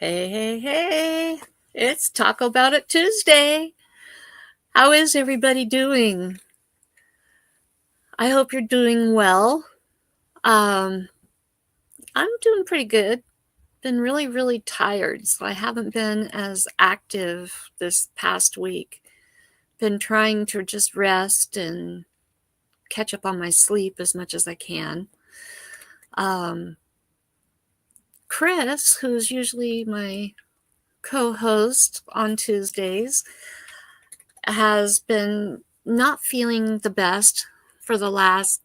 Hey, hey, hey. It's Talko Bout It Tuesday. How is everybody doing? I hope you're doing well. I'm doing pretty good. Been really, really tired, so I haven't been as active this past week. Been trying to just rest and catch up on my sleep as much as I can. Chris, who's usually my co-host on Tuesdays, has been not feeling the best for the last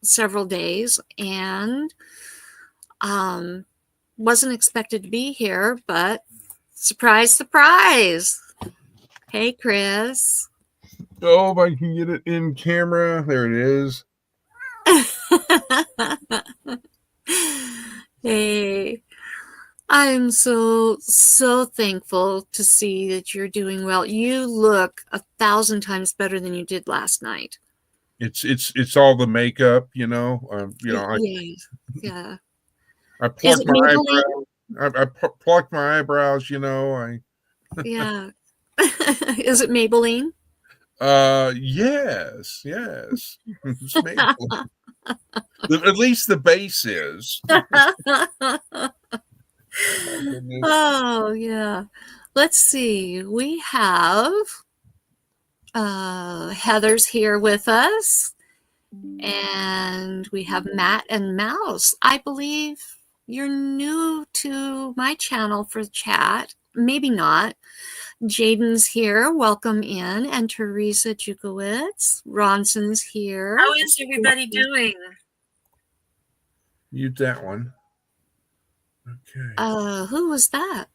several days and wasn't expected to be here, but surprise, surprise. Hey, Chris. Oh, if I can get it in camera. There it is. Hey, I'm so thankful to see that you're doing well. You look 1,000 times better than you did last night. It's all the makeup, Yeah. I Is plucked it my Maybelline? eyebrows. I plucked my eyebrows. Yeah. Is it Maybelline? Yes. It's Maybelline. At least the base is. Oh, yeah. Let's see. We have Heather's here with us, and we have Matt and Mouse. I believe you're new to my channel for chat. Maybe not. Jaden's here. Welcome in. And Teresa Jukowitz. Ronson's here. How is everybody doing? Mute that one. Okay. Who was that?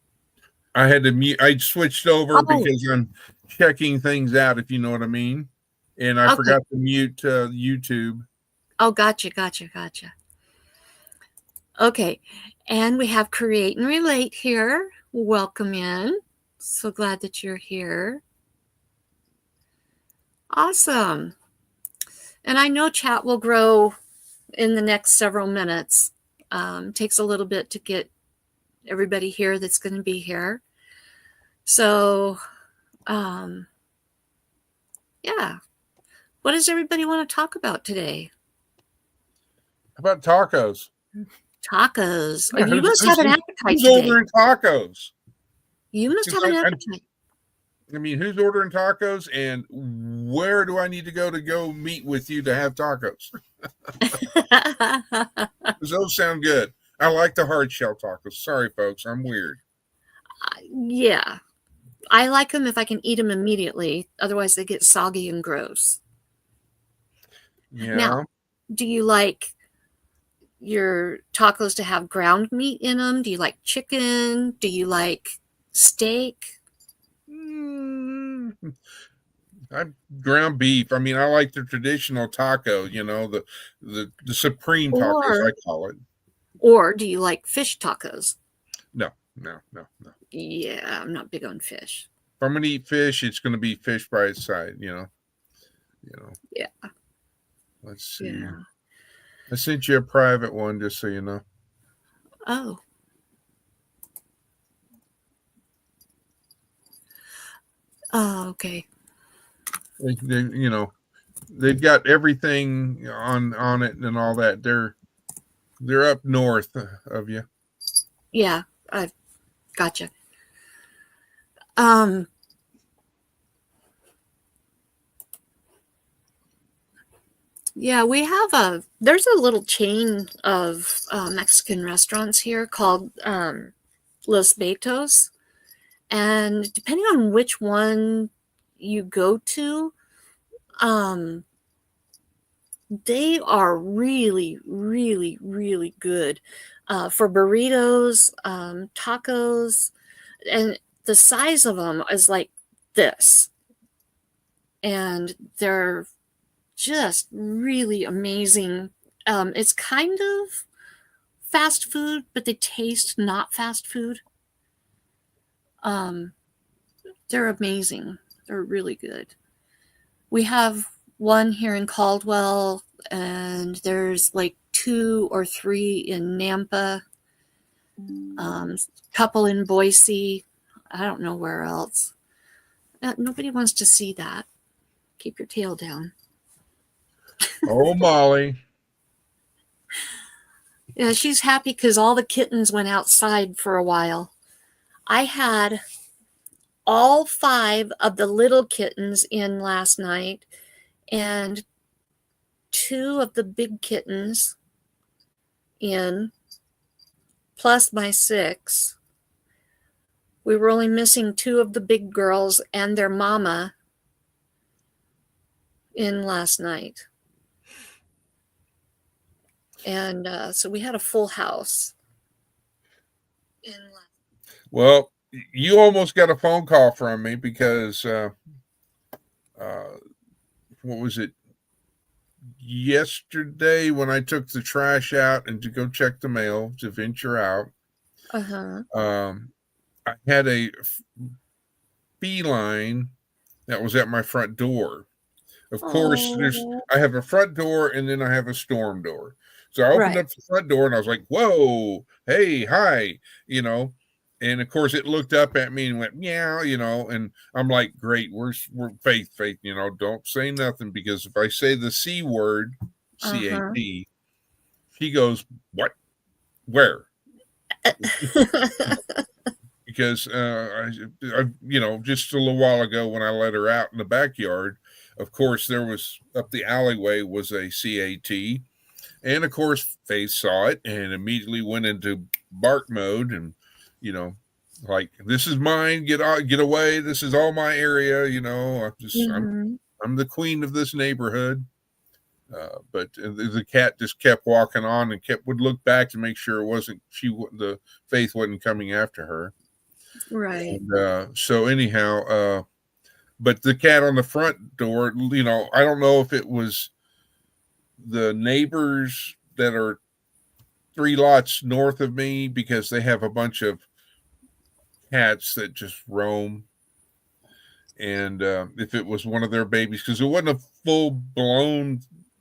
I had to mute. I switched over because I'm checking things out, if you know what I mean. And I forgot to mute YouTube. Oh, gotcha. Okay. And we have Create and Relate here. Welcome in. So glad that you're here. Awesome. And I know chat will grow in the next several minutes. Takes a little bit to get everybody here that's going to be here. So, yeah. What does everybody want to talk about today? How about tacos? Tacos. Yeah, you must have an appetite who's today. Ordering tacos? You must have an appetite. I mean, who's ordering tacos, and where do I need to go meet with you to have tacos? Those sound good. I like the hard shell tacos. Sorry, folks, I'm weird. Yeah. I like them if I can eat them immediately. Otherwise, they get soggy and gross. Yeah. Now, do you like your tacos to have ground meat in them? Do you like chicken? Do you like steak? I'm ground beef. I mean, I like the traditional taco, the supreme tacos, I call it. Or do you like fish tacos? No. Yeah, I'm not big on fish. If I'm going to eat fish, it's going to be fish by its side, Yeah. Let's see. Yeah. I sent you a private one just so you know. Oh. Oh, okay. They've got everything on it and all that. They're up north of you. Yeah, I've gotcha. Yeah, we have there's a little chain of Mexican restaurants here called Los Betos. And depending on which one you go to, they are really, really, really good for burritos, tacos, and the size of them is like this. And they're just really amazing. It's kind of fast food, but they taste not fast food. They're amazing. They're really good. We have one here in Caldwell, and there's like 2 or 3 in Nampa. couple in Boise. I don't know where else. Nobody wants to see that. Keep your tail down. Oh, Molly. Yeah, she's happy because all the kittens went outside for a while. I had all 5 of the little kittens in last night and 2 of the big kittens in, plus my 6. We were only missing 2 of the big girls and their mama in last night. And so we had a full house. Well, you almost got a phone call from me because what was it? Yesterday when I took the trash out and to go check the mail to venture out, I had a feline that was at my front door. Of course, I have a front door and then I have a storm door. So I opened up the front door and I was like, whoa, hey, hi, you know. And of course, it looked up at me and went, meow, you know. And I'm like, great, we're Faith, you know, don't say nothing because if I say the C word, C-A-T, she goes, what? Where? Because, I, you know, just a little while ago when I let her out in the backyard, of course, there was up the alleyway was a CAT. And of course, Faith saw it and immediately went into bark mode and, you know, like, this is mine, get out, get away. This is all my area. You know, I'm the queen of this neighborhood. But the cat just kept walking on and would look back to make sure it wasn't, the Faith wasn't coming after her. Right. And, so anyhow, but the cat on the front door, you know, I don't know if it was the neighbors that are 3 lots north of me because they have a bunch of cats that just roam. And if it was one of their babies, because it wasn't a full-blown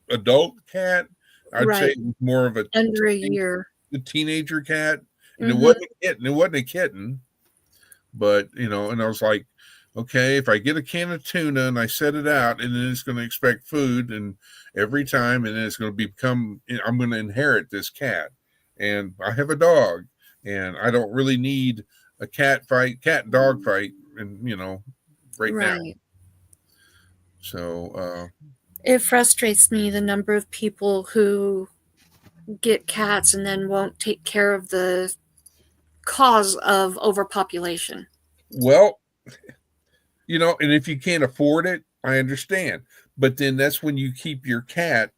adult cat, I'd say it was more of under a year. The teenager cat. And it wasn't a kitten. It wasn't a kitten. But, you know, and I was like, okay, if I get a can of tuna and I set it out and then it's going to expect food and every time, and then it's going to I'm going to inherit this cat. And I have a dog and I don't really need a cat and dog fight. And, you know, right now. So, it frustrates me the number of people who get cats and then won't take care of the cause of overpopulation. Well, you know, and if you can't afford it, I understand. But then that's when you keep your cat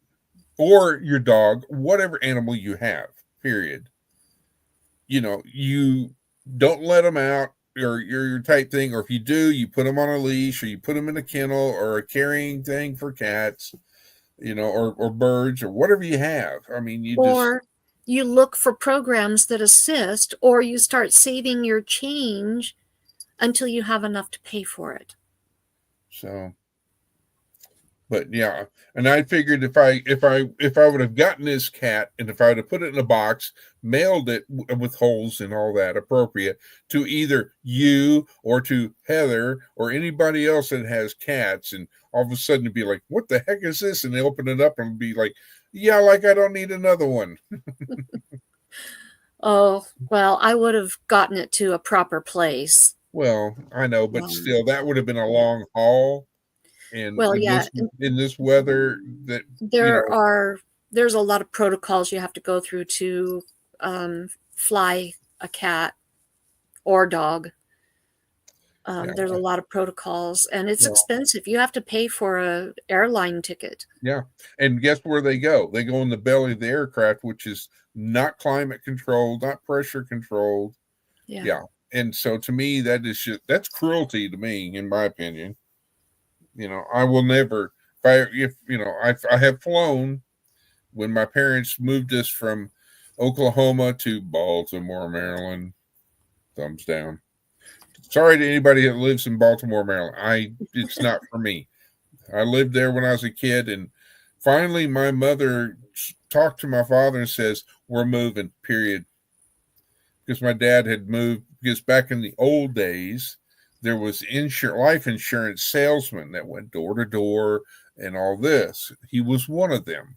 or your dog, whatever animal you have, period. You know, you don't let them out or your type thing. Or if you do, you put them on a leash or you put them in a kennel or a carrying thing for cats, you know, or birds or whatever you have. I mean, you look for programs that assist, or you start saving your change until you have enough to pay for it. So, but yeah, and I figured if I would have gotten this cat and if I would have put it in a box, mailed it with holes and all that appropriate to either you or to Heather or anybody else that has cats, and all of a sudden it'd be like, what the heck is this? And they open it up and be like, yeah, like I don't need another one. Oh, well, I would have gotten it to a proper place. Well, I know, but still, that would have been a long haul. And well, in this weather, that there's a lot of protocols you have to go through to fly a cat or dog. There's a lot of protocols, and it's expensive. You have to pay for an airline ticket. Yeah, and guess where they go? They go in the belly of the aircraft, which is not climate controlled, not pressure controlled. Yeah. And so to me, that's cruelty to me, in my opinion. You know, I will never, if you know, I have flown when my parents moved us from Oklahoma to Baltimore, Maryland. Thumbs down. Sorry to anybody that lives in Baltimore, Maryland. It's not for me. I lived there when I was a kid, and finally my mother talked to my father and says, we're moving, period. because my dad had moved. Because back in the old days, there was life insurance salesman that went door to door and all this. He was one of them.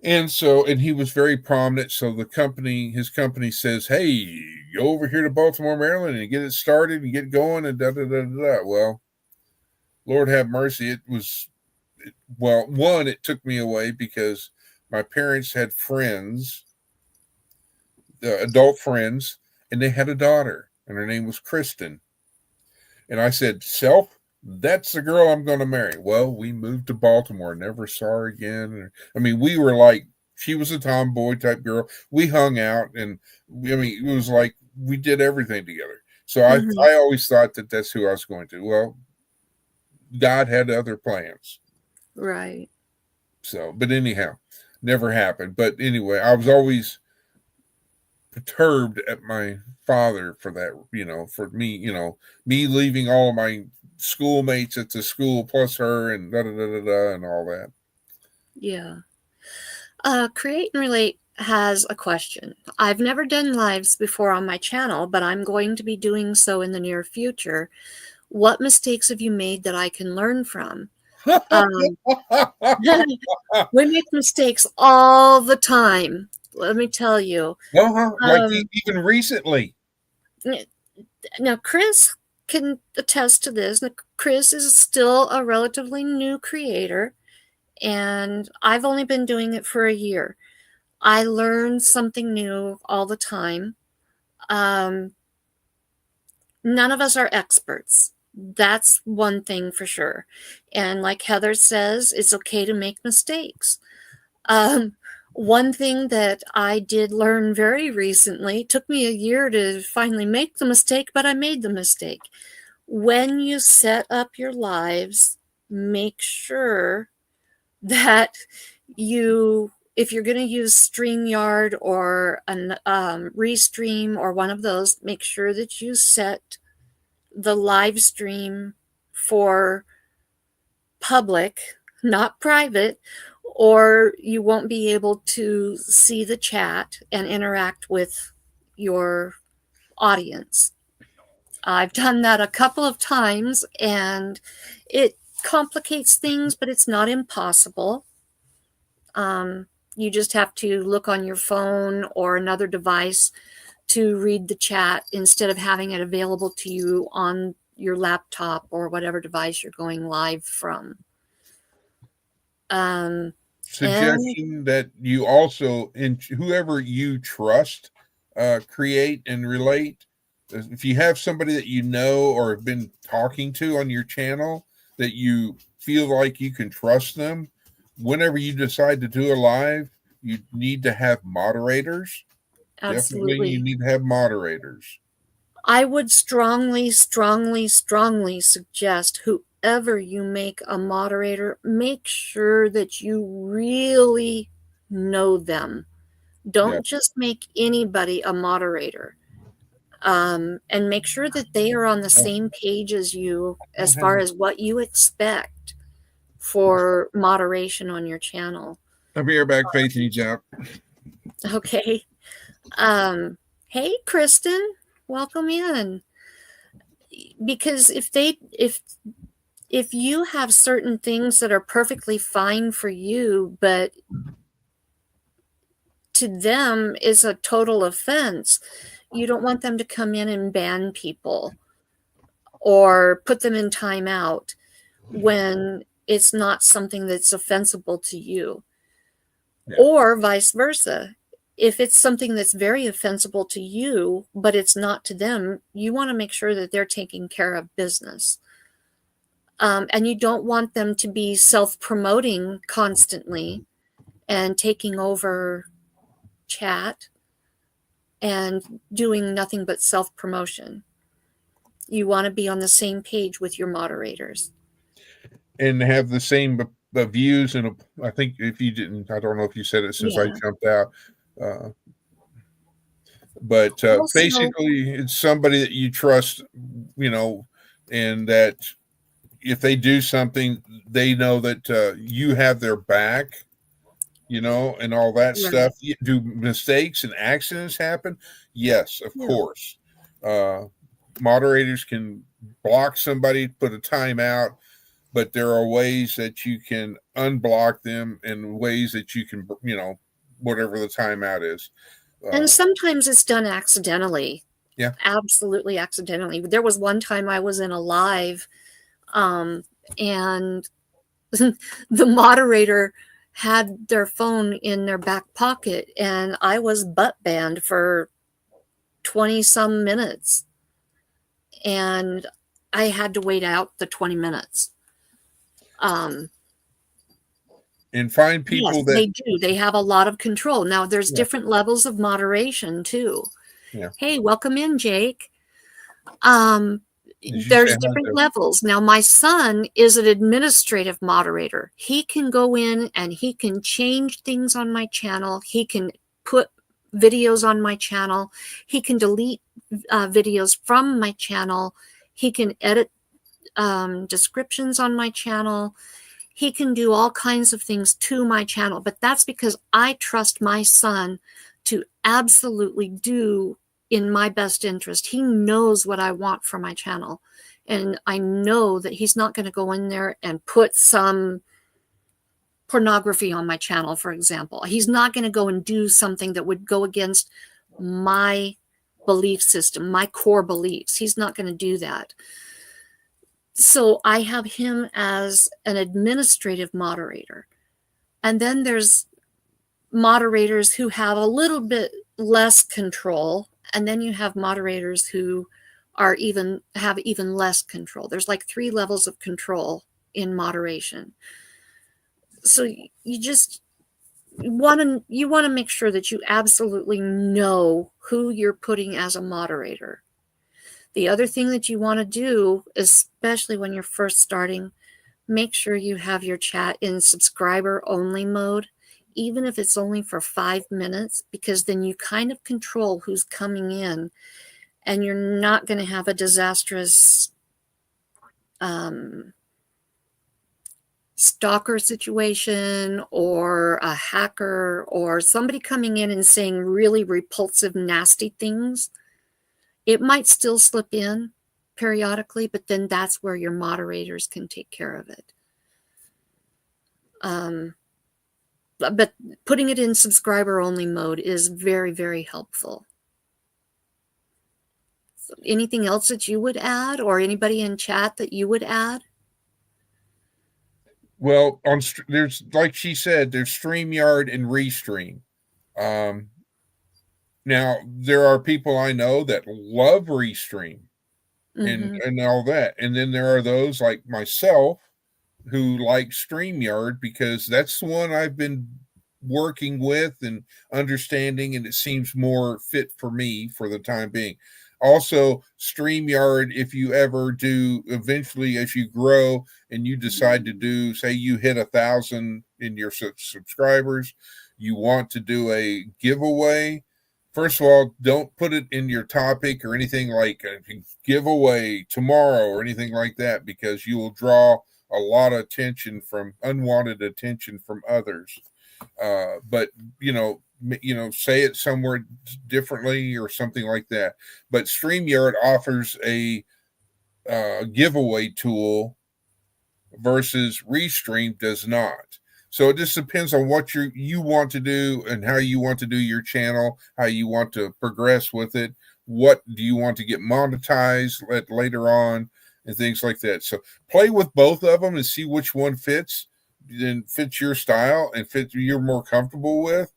And he was very prominent. So his company says, "Hey, go over here to Baltimore, Maryland and get it started and get going and da da da da." Well, Lord have mercy. It took me away because my parents had friends, adult friends, and they had a daughter, and her name was Kristen. And I said, "Self, that's the girl I'm going to marry." Well, we moved to Baltimore, never saw her again. I mean, we were like, she was a tomboy type girl. We hung out, and it was like we did everything together. So I always thought that that's who I was going to. Well, God had other plans. Right. So, but anyhow, never happened. But anyway, I was always perturbed at my father for that, for me, me leaving all of my schoolmates at the school plus her and da da da da da and all that. Yeah. Create and Relate has a question. I've never done lives before on my channel, but I'm going to be doing so in the near future. What mistakes have you made that I can learn from? We make mistakes all the time. Let me tell you. Like even recently. Now, Chris can attest to this. Chris is still a relatively new creator, and I've only been doing it for a year. I learn something new all the time. None of us are experts. That's one thing for sure. And like Heather says, it's okay to make mistakes. One thing that I did learn very recently, took me a year to finally make the mistake, but I made the mistake. When you set up your lives, make sure that if you're going to use StreamYard or a Restream or one of those, make sure that you set the live stream for public, not private, or you won't be able to see the chat and interact with your audience. I've done that a couple of times, and it complicates things, but it's not impossible. You just have to look on your phone or another device to read the chat instead of having it available to you on your laptop or whatever device you're going live from. Suggestion that you also, whoever you trust, Create and Relate. If you have somebody that you know or have been talking to on your channel that you feel like you can trust them, whenever you decide to do a live, you need to have moderators. Absolutely. Definitely, you need to have moderators. I would strongly, strongly, strongly suggest whoever you make a moderator, make sure that you really know them. Don't just make anybody a moderator. And make sure that they are on the same page as you as far as what you expect for moderation on your channel. I'll be right back. Faith needs out. Okay. Hey, Kristen, welcome in. Because if you have certain things that are perfectly fine for you, but to them is a total offense, you don't want them to come in and ban people or put them in timeout when it's not something that's offensible to you. Yeah. Or vice versa. If it's something that's very offensible to you, but it's not to them, you want to make sure that they're taking care of business. And you don't want them to be self-promoting constantly and taking over chat and doing nothing but self-promotion. You want to be on the same page with your moderators. And have the same views. And I think if you didn't, I don't know if you said it since I jumped out. But basically, it's somebody that you trust, and that if they do something, they know that you have their back. and all that Right. stuff. Do mistakes and accidents happen? Yes, of Yeah. course. Moderators can block somebody, put a timeout, but there are ways that you can unblock them and ways that you can, whatever the timeout is. And sometimes it's done accidentally. Yeah. Absolutely accidentally. There was one time I was in a live, and the moderator had their phone in their back pocket, and I was butt banned for 20 some minutes. And I had to wait out the 20 minutes. And find people Yes, that, they do. They have a lot of control. Now, there's yeah, different levels of moderation too. yeah. Hey, welcome in, Jake. As you say, There's different levels. Now, my son is an administrative moderator. He can go in and he can change things on my channel. He can put videos on my channel. He can delete videos from my channel. He can edit descriptions on my channel. He can do all kinds of things to my channel, but that's because I trust my son to absolutely do in my best interest. He knows what I want for my channel. And I know that he's not going to go in there and put some pornography on my channel, for example. He's not going to go and do something that would go against my belief system, my core beliefs. He's not going to do that. So I have him as an administrative moderator. And then there's moderators who have a little bit less control. And then you have moderators who have even less control. There's like 3 levels of control in moderation. So you just want to make sure that you absolutely know who you're putting as a moderator. The other thing that you want to do, especially when you're first starting, make sure you have your chat in subscriber only mode, even if it's only for 5 minutes, because then you kind of control who's coming in, and you're not going to have a disastrous stalker situation or a hacker or somebody coming in and saying really repulsive, nasty things. It might still slip in periodically, but then that's where your moderators can take care of it. But putting it in subscriber only mode is very, very helpful. So anything else that you would add, or anybody in chat that you would add? Well, there's, like she said, there's StreamYard and Restream. Now there are people I know that love Restream and all that, and then there are those like myself who like StreamYard because that's the one I've been working with and understanding, and it seems more fit for me for the time being. Also, StreamYard, if you ever do eventually, as you grow and you decide to do, say you hit 1,000 in your subscribers, you want to do a giveaway. First of all, don't put it in your topic or anything like a giveaway tomorrow or anything like that, because you will draw a lot of attention from unwanted attention from others. But say it somewhere differently or something like that. But StreamYard offers a giveaway tool versus Restream does not. So it just depends on what you want to do and how you want to do your channel, how you want to progress with it. What do you want to get monetized later on, and things like that. So play with both of them and see which one fits your style and fits you're more comfortable with.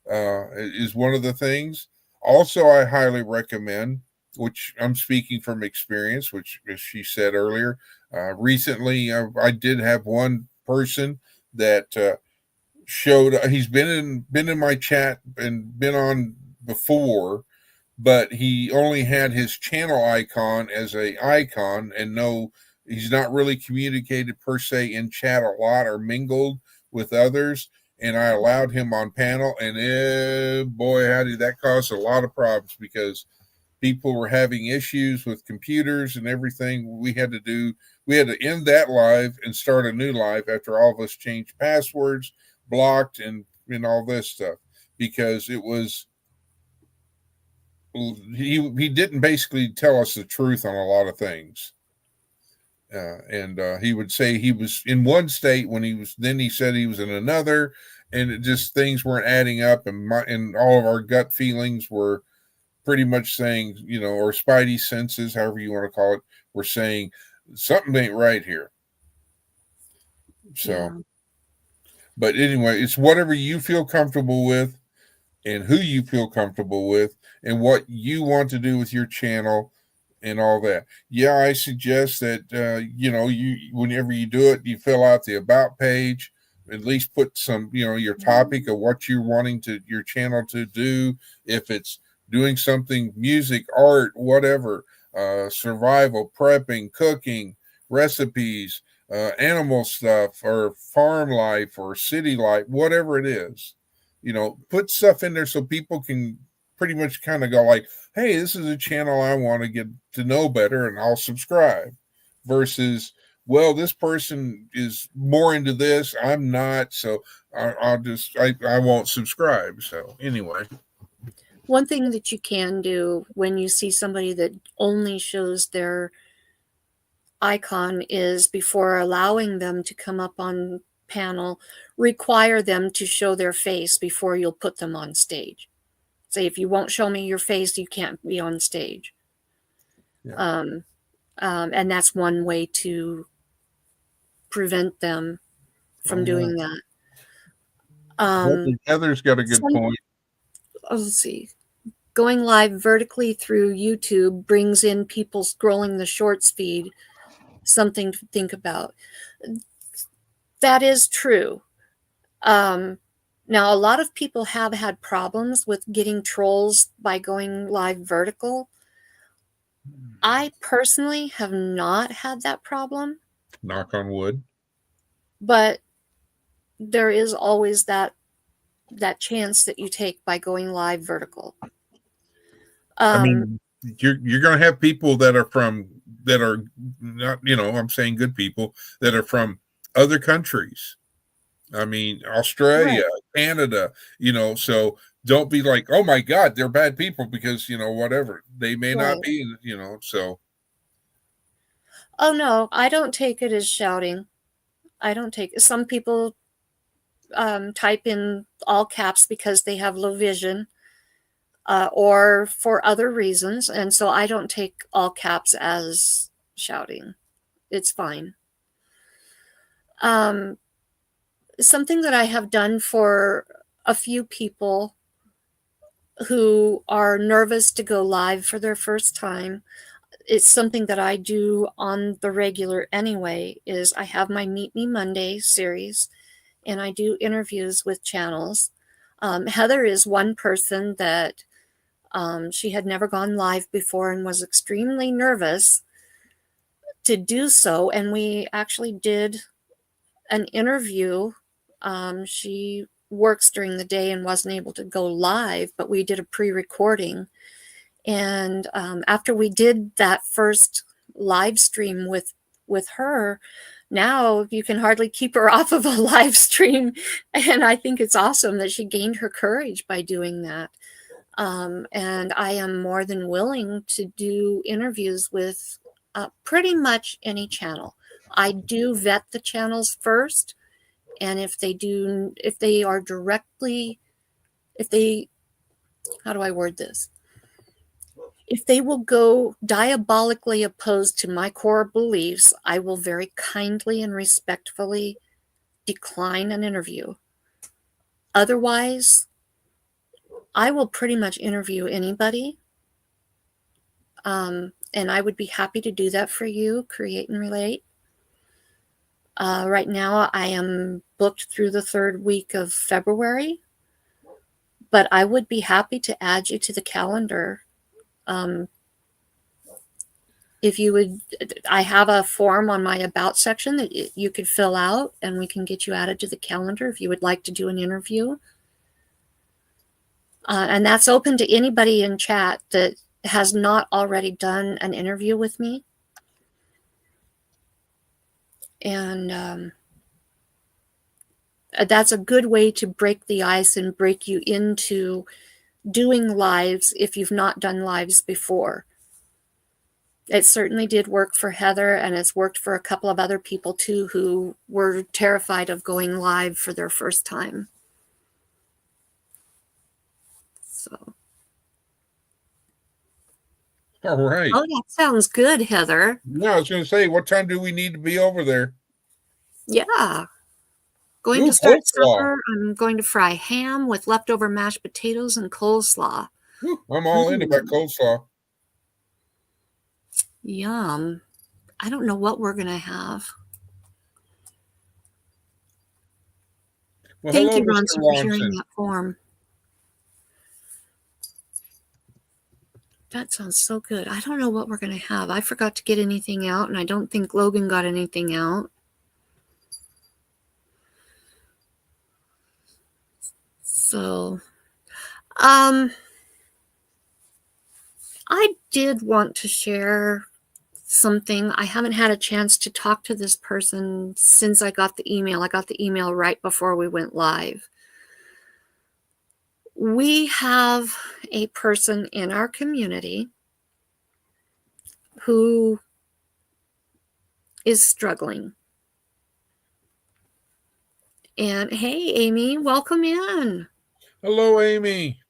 Is one of the things. Also, I highly recommend, which I'm speaking from experience, which as she said earlier, recently I did have one person that showed he's been in my chat and been on before, but he only had his channel icon as a icon, and he's not really communicated per se in chat a lot or mingled with others. And I allowed him on panel, and boy, how did that cause a lot of problems, because people were having issues with computers and everything. We had to end that live and start a new live after all of us changed passwords, blocked, and and all this stuff, because it was, he didn't basically tell us the truth on a lot of things. And he would say he was in one state when then he said he was in another, and it just, things weren't adding up, and all of our gut feelings were pretty much saying, or spidey senses, however you want to call it, were saying something ain't right here. So, yeah. But anyway, it's whatever you feel comfortable with, and who you feel comfortable with, and what you want to do with your channel and all that. Yeah, I suggest that you whenever you do it, you fill out the about page, at least put some, your topic of what you're wanting your channel to do. If it's doing something, music, art, whatever, survival, prepping, cooking, recipes, animal stuff, or farm life, or city life, whatever it is, put stuff in there so people can pretty much kind of go like, hey, this is a channel I want to get to know better, and I'll subscribe, versus, well, this person is more into this, I'm not, so I won't subscribe. So anyway. One thing that you can do when you see somebody that only shows their icon is, before allowing them to come up on panel, require them to show their face before you'll put them on stage. Say, if you won't show me your face, you can't be on stage. Yeah. And that's one way to prevent them from doing that. Heather's got a good point. Let's see. Going live vertically through YouTube brings in people scrolling the shorts feed. Something to think about. That is true. Now, a lot of people have had problems with getting trolls by going live vertical. I personally have not had that problem. Knock on wood. But there is always that chance that you take by going live vertical. I mean, you're going to have people that are not, I'm saying good people that are from other countries. I mean, Australia, right, Canada, so don't be like, oh my God, they're bad people, because, whatever, they may not be, so. Oh no, I don't take it as shouting. I don't take it. Some people type in all caps because they have low vision, or for other reasons. And so I don't take all caps as shouting. It's fine. Something that I have done for a few people who are nervous to go live for their first time, it's something that I do on the regular anyway, is I have my Meet Me Monday series, and I do interviews with channels. Heather is one person that she had never gone live before and was extremely nervous to do so. And we actually did an interview. She works during the day and wasn't able to go live, but we did a pre-recording. And after we did that first live stream with her, now you can hardly keep her off of a live stream. And I think it's awesome that she gained her courage by doing that. And I am more than willing to do interviews with pretty much any channel. I do vet the channels first. And if they are directly, how do I word this? If they will go diabolically opposed to my core beliefs, I will very kindly and respectfully decline an interview. Otherwise, I will pretty much interview anybody. And I would be happy to do that for you, Create and Relate. Right now, I am booked through the 3rd week of February, but I would be happy to add you to the calendar. If you would, I have a form on my About section that you could fill out, and we can get you added to the calendar if you would like to do an interview. And that's open to anybody in chat that has not already done an interview with me. And that's a good way to break the ice and break you into doing lives if you've not done lives before. It certainly did work for Heather, and it's worked for a couple of other people too who were terrified of going live for their first time. So. All right. Oh, that sounds good, Heather. No, I was going to say, what time do we need to be over there? Yeah. Going to start supper. I'm going to fry ham with leftover mashed potatoes and coleslaw. I'm all in about coleslaw. Yum. I don't know what we're going to have. Well, thank you, Ronson, for sharing that form. That sounds so good. I don't know what we're going to have. I forgot to get anything out, and I don't think Logan got anything out. So, I did want to share something. I haven't had a chance to talk to this person since I got the email. I got the email right before we went live. We have a person in our community who is struggling. And hey, Amy, welcome in. Hello, Amy.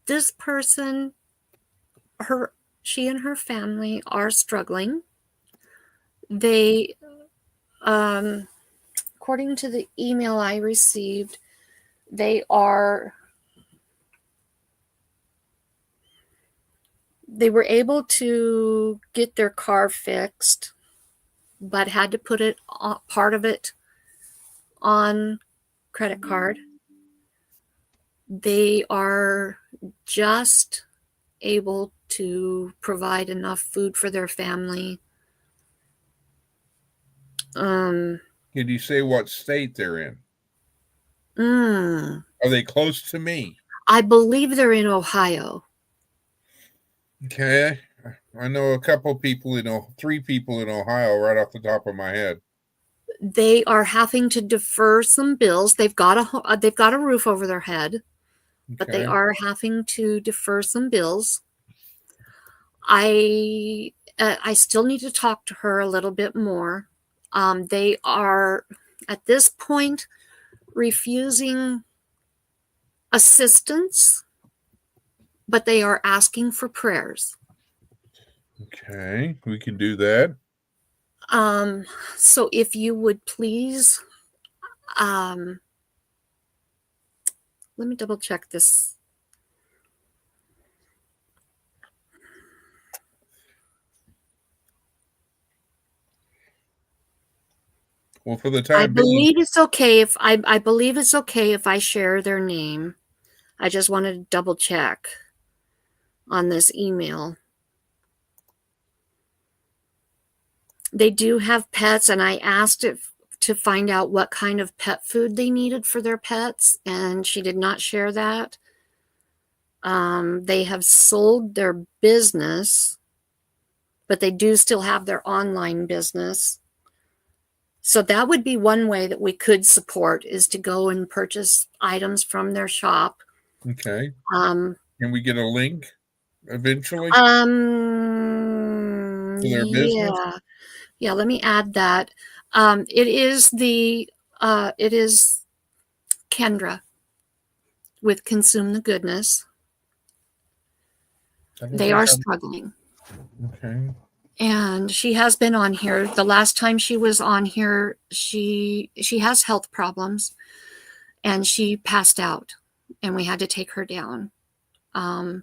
This person, she and her family are struggling. They, according to the email I received, they were able to get their car fixed, but had to put part of it on credit card. They are just able to provide enough food for their family. Can you say what state they're in? Are they close to me? I believe they're in Ohio. Okay. I know a couple people, 3 people in Ohio right off the top of my head. They are having to defer some bills. They've got a roof over their head, but they are having to defer some bills. I still need to talk to her a little bit more. They are at this point refusing assistance, but they are asking for prayers. Okay, we can do that. So if you would please, let me double check this. Well, for the time I believe it's okay if I believe it's okay if I share their name. I just wanted to double check on this email. They do have pets, and I asked to find out what kind of pet food they needed for their pets, and she did not share that. They have sold their business, but they do still have their online business. So that would be one way that we could support, is to go and purchase items from their shop. Okay. Can we get a link eventually? To their business? Yeah, let me add that. It is Kendra with Consume the Goodness. They are struggling. Okay. And she has been on here. The last time she was on here, she has health problems, and she passed out, and we had to take her down. Let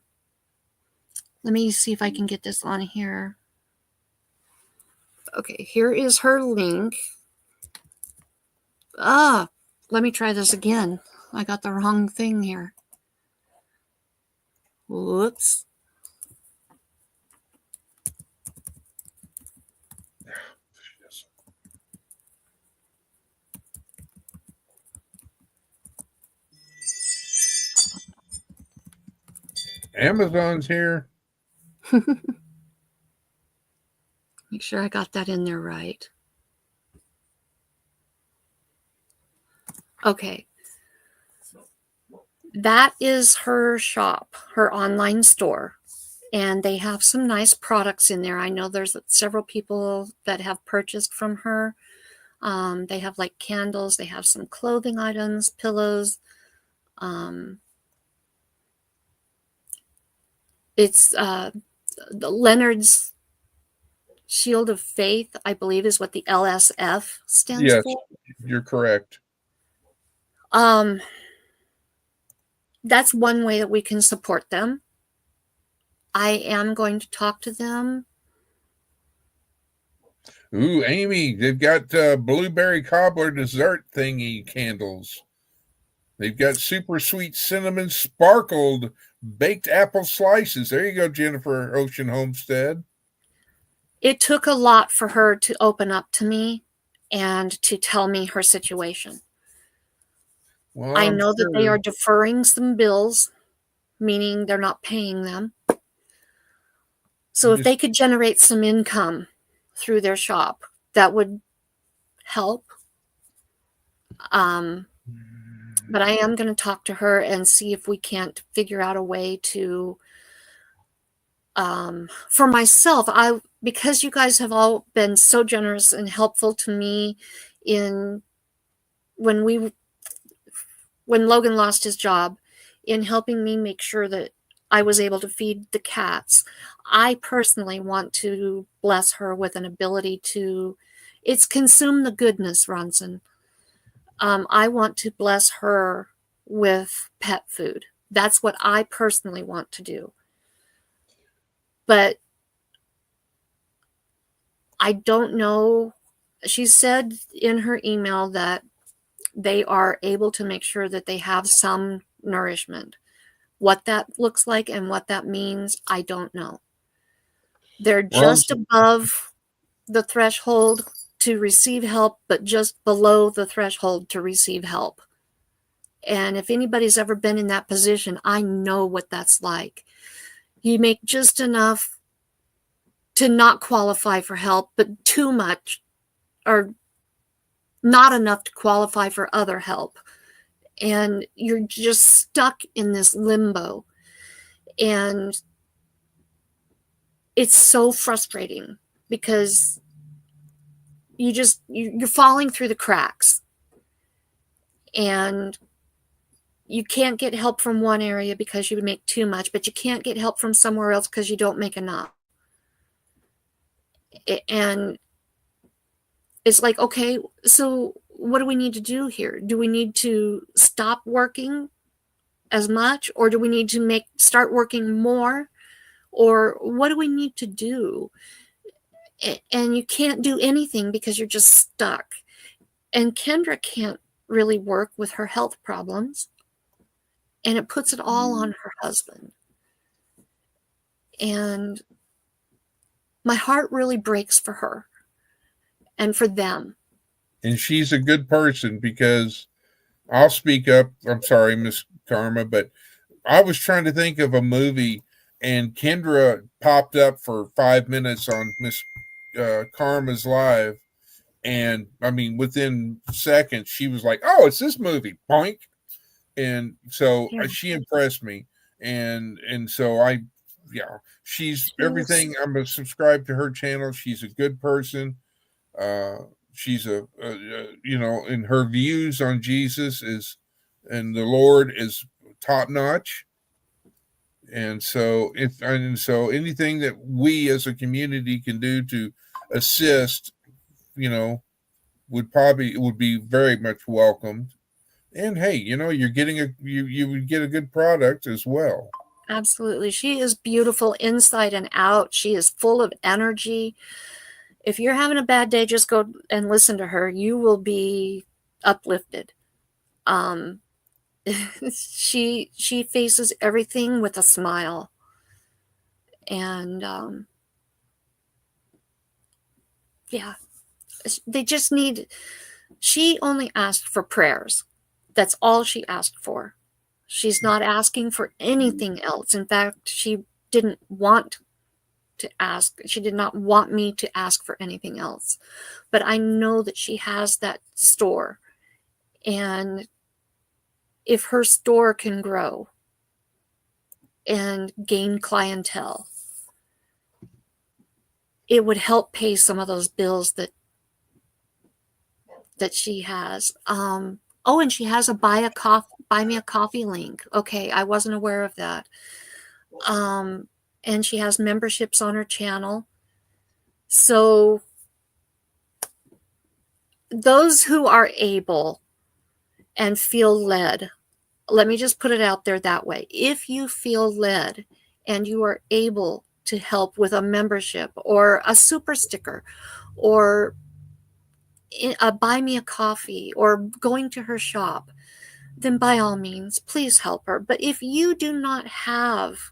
me see if I can get this on here. Okay, here is her link. Let me try this again. I got the wrong thing here. Whoops. Amazon's here. Make sure I got that in there right. Okay. That is her shop, her online store. And they have some nice products in there. I know there's several people that have purchased from her. They have like candles, they have some clothing items, pillows. It's the Leonard's Shield of Faith, I believe, is what the LSF stands Yes, for. you're correct. That's one way that we can support them. I am going to talk to them. Ooh, Amy, they've got blueberry cobbler dessert thingy candles. They've got super sweet cinnamon sparkled baked apple slices. There you go, Jennifer Ocean Homestead. It took a lot for her to open up to me and to tell me her situation. Well, I I'm know that they sure. are deferring some bills, meaning they're not paying them. So if they could generate some income through their shop, that would help. But I am going to talk to her and see if we can't figure out a way to, for myself, because you guys have all been so generous and helpful to me in when Logan lost his job, in helping me make sure that I was able to feed the cats. I personally want to bless her with an ability to, it's consume the goodness, Ronson. I want to bless her with pet food. That's what I personally want to do. But I don't know. She said in her email that they are able to make sure that they have some nourishment. What that looks like and what that means, I don't know. They're just above the threshold to receive help, but just below the threshold to receive help. And if anybody's ever been in that position, I know what that's like. You make just enough to not qualify for help, but too much or not enough to qualify for other help. And you're just stuck in this limbo. And it's so frustrating because you're falling through the cracks. And you can't get help from one area because you make too much, but you can't get help from somewhere else because you don't make enough. And it's like, okay, so what do we need to do here? Do we need to stop working as much, or do we need to start working more, or what do we need to do? And you can't do anything because you're just stuck. And Kendra can't really work with her health problems, and it puts it all on her husband. And my heart really breaks for her and for them. And she's a good person, because I'll speak up. I'm sorry, Miss Karma, but I was trying to think of a movie, and Kendra popped up for 5 minutes on Miss Karma's live. And I mean, within seconds, she was like, "Oh, it's this movie, boink!" And so she impressed me, and so she's everything. I'm subscribed to her channel. She's a good person. She's and her views on Jesus and the Lord is top notch. And so anything that we as a community can do to assist, would be very much welcomed. And hey, you're getting you would get a good product as well. Absolutely. She is beautiful inside and out. She is full of energy. If you're having a bad day, just go and listen to her. You will be uplifted. She faces everything with a smile. And they just need, she only asked for prayers. That's all she asked for. She's not asking for anything else. In fact, she didn't want to ask. She did not want me to ask for anything else. But I know that she has that store, And if her store can grow and gain clientele, it would help pay some of those bills that she has. Oh, and she has a buy me a coffee link. Okay, I wasn't aware of that. And she has memberships on her channel. So those who are able and feel led, let me just put it out there that way. If you feel led and you are able to help with a membership or a super sticker or a buy me a coffee or going to her shop, then by all means, please help her. But if you do not have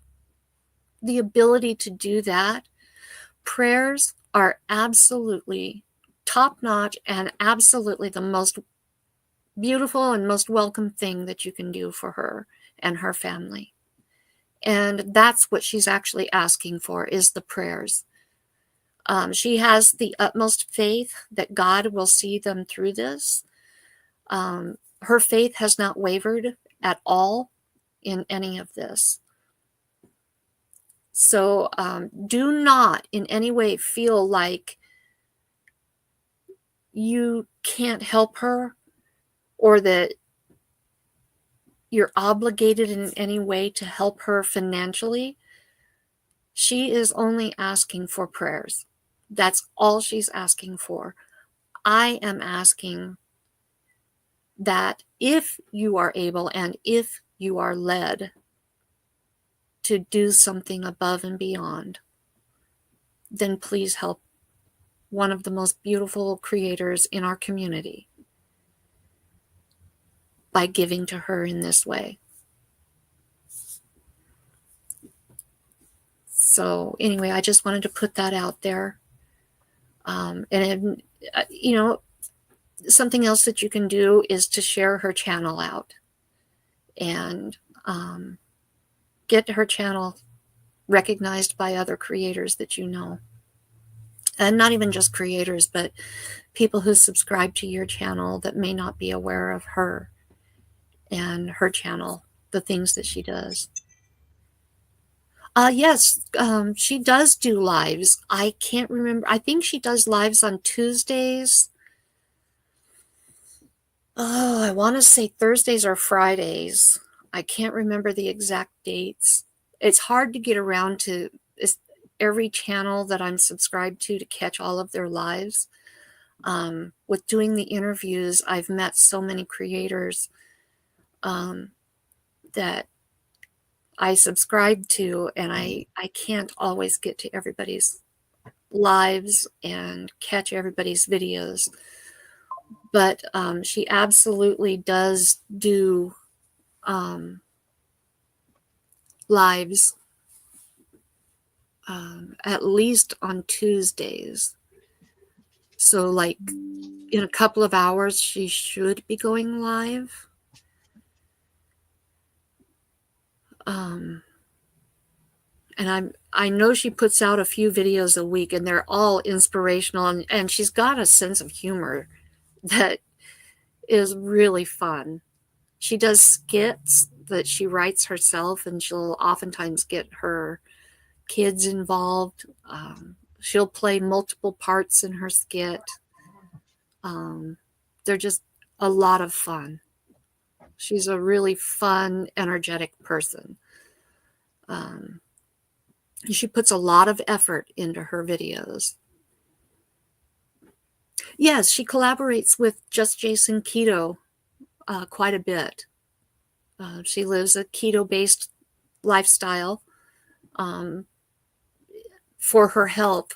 the ability to do that, prayers are absolutely top-notch and absolutely the most beautiful and most welcome thing that you can do for her and her family. And that's what she's actually asking for, is the prayers. She has the utmost faith that God will see them through this. Her faith has not wavered at all in any of this. So do not in any way feel like you can't help her or that you're obligated in any way to help her financially. She is only asking for prayers. That's all she's asking for. I am asking that if you are able and if you are led to do something above and beyond, then please help one of the most beautiful creators in our community by giving to her in this way. So anyway, I just wanted to put that out there. And you know, something else that you can do is to share her channel out and get her channel recognized by other creators that you know. And not even just creators, but people who subscribe to your channel that may not be aware of her and her channel, the things that she does. Yes, she does do lives. I can't remember. I think she does lives on Tuesdays. Oh, I want to say Thursdays or Fridays. I can't remember the exact dates. It's hard to get around to every channel that I'm subscribed to catch all of their lives. With doing the interviews, I've met so many creators that I subscribe to, and I can't always get to everybody's lives and catch everybody's videos. But she absolutely does do lives at least on Tuesdays. So like in a couple of hours, she should be going live. And I know she puts out a few videos a week, and they're all inspirational, and she's got a sense of humor that is really fun. She does skits that she writes herself, and she'll oftentimes get her kids involved. She'll play multiple parts in her skit. They're just a lot of fun. She's a really fun, energetic person. She puts a lot of effort into her videos. Yes, she collaborates with Just Jason Keto quite a bit. She lives a keto-based lifestyle for her health,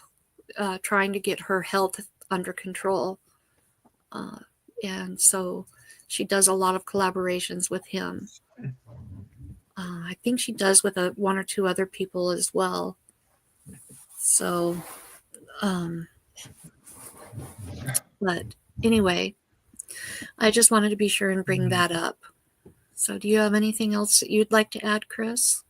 trying to get her health under control. And so she does a lot of collaborations with him. I think she does with one or two other people as well. So, but anyway, I just wanted to be sure and bring that up. So do you have anything else that you'd like to add, Chris?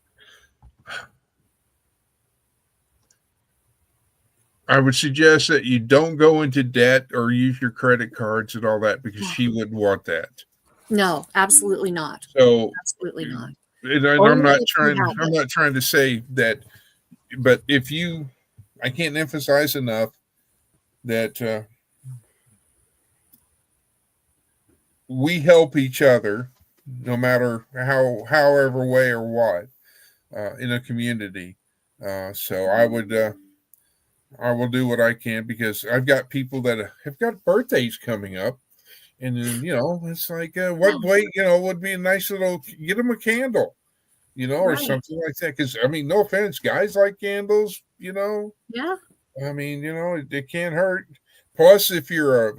I would suggest that you don't go into debt or use your credit cards and all that, because she wouldn't want that. No, absolutely not. So, Absolutely not. and I'm Only not if you trying. have I'm it. not trying to say that, but if you, I can't emphasize enough that we help each other, no matter however way or what, in a community. So I will do what I can, because I've got people that have got birthdays coming up, and then it's like Yeah, what way would be a nice little, get them a candle, or right. something like that. Because I mean, no offense, guys like candles. Yeah, I mean, it can't hurt. Plus, if you're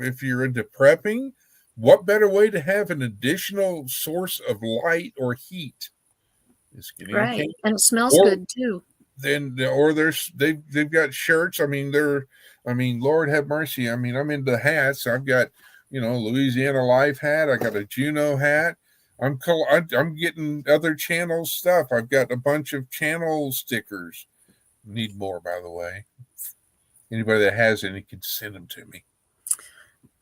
into prepping, what better way to have an additional source of light or heat is getting a right. candle. And it smells Or good too. then, or they've got shirts. I mean, Lord have mercy. I mean, I'm into hats. I've got Louisiana Life hat. I got a Juno hat. I'm getting other channel stuff. I've got a bunch of channel stickers. Need more, by the way. Anybody that has any can send them to me.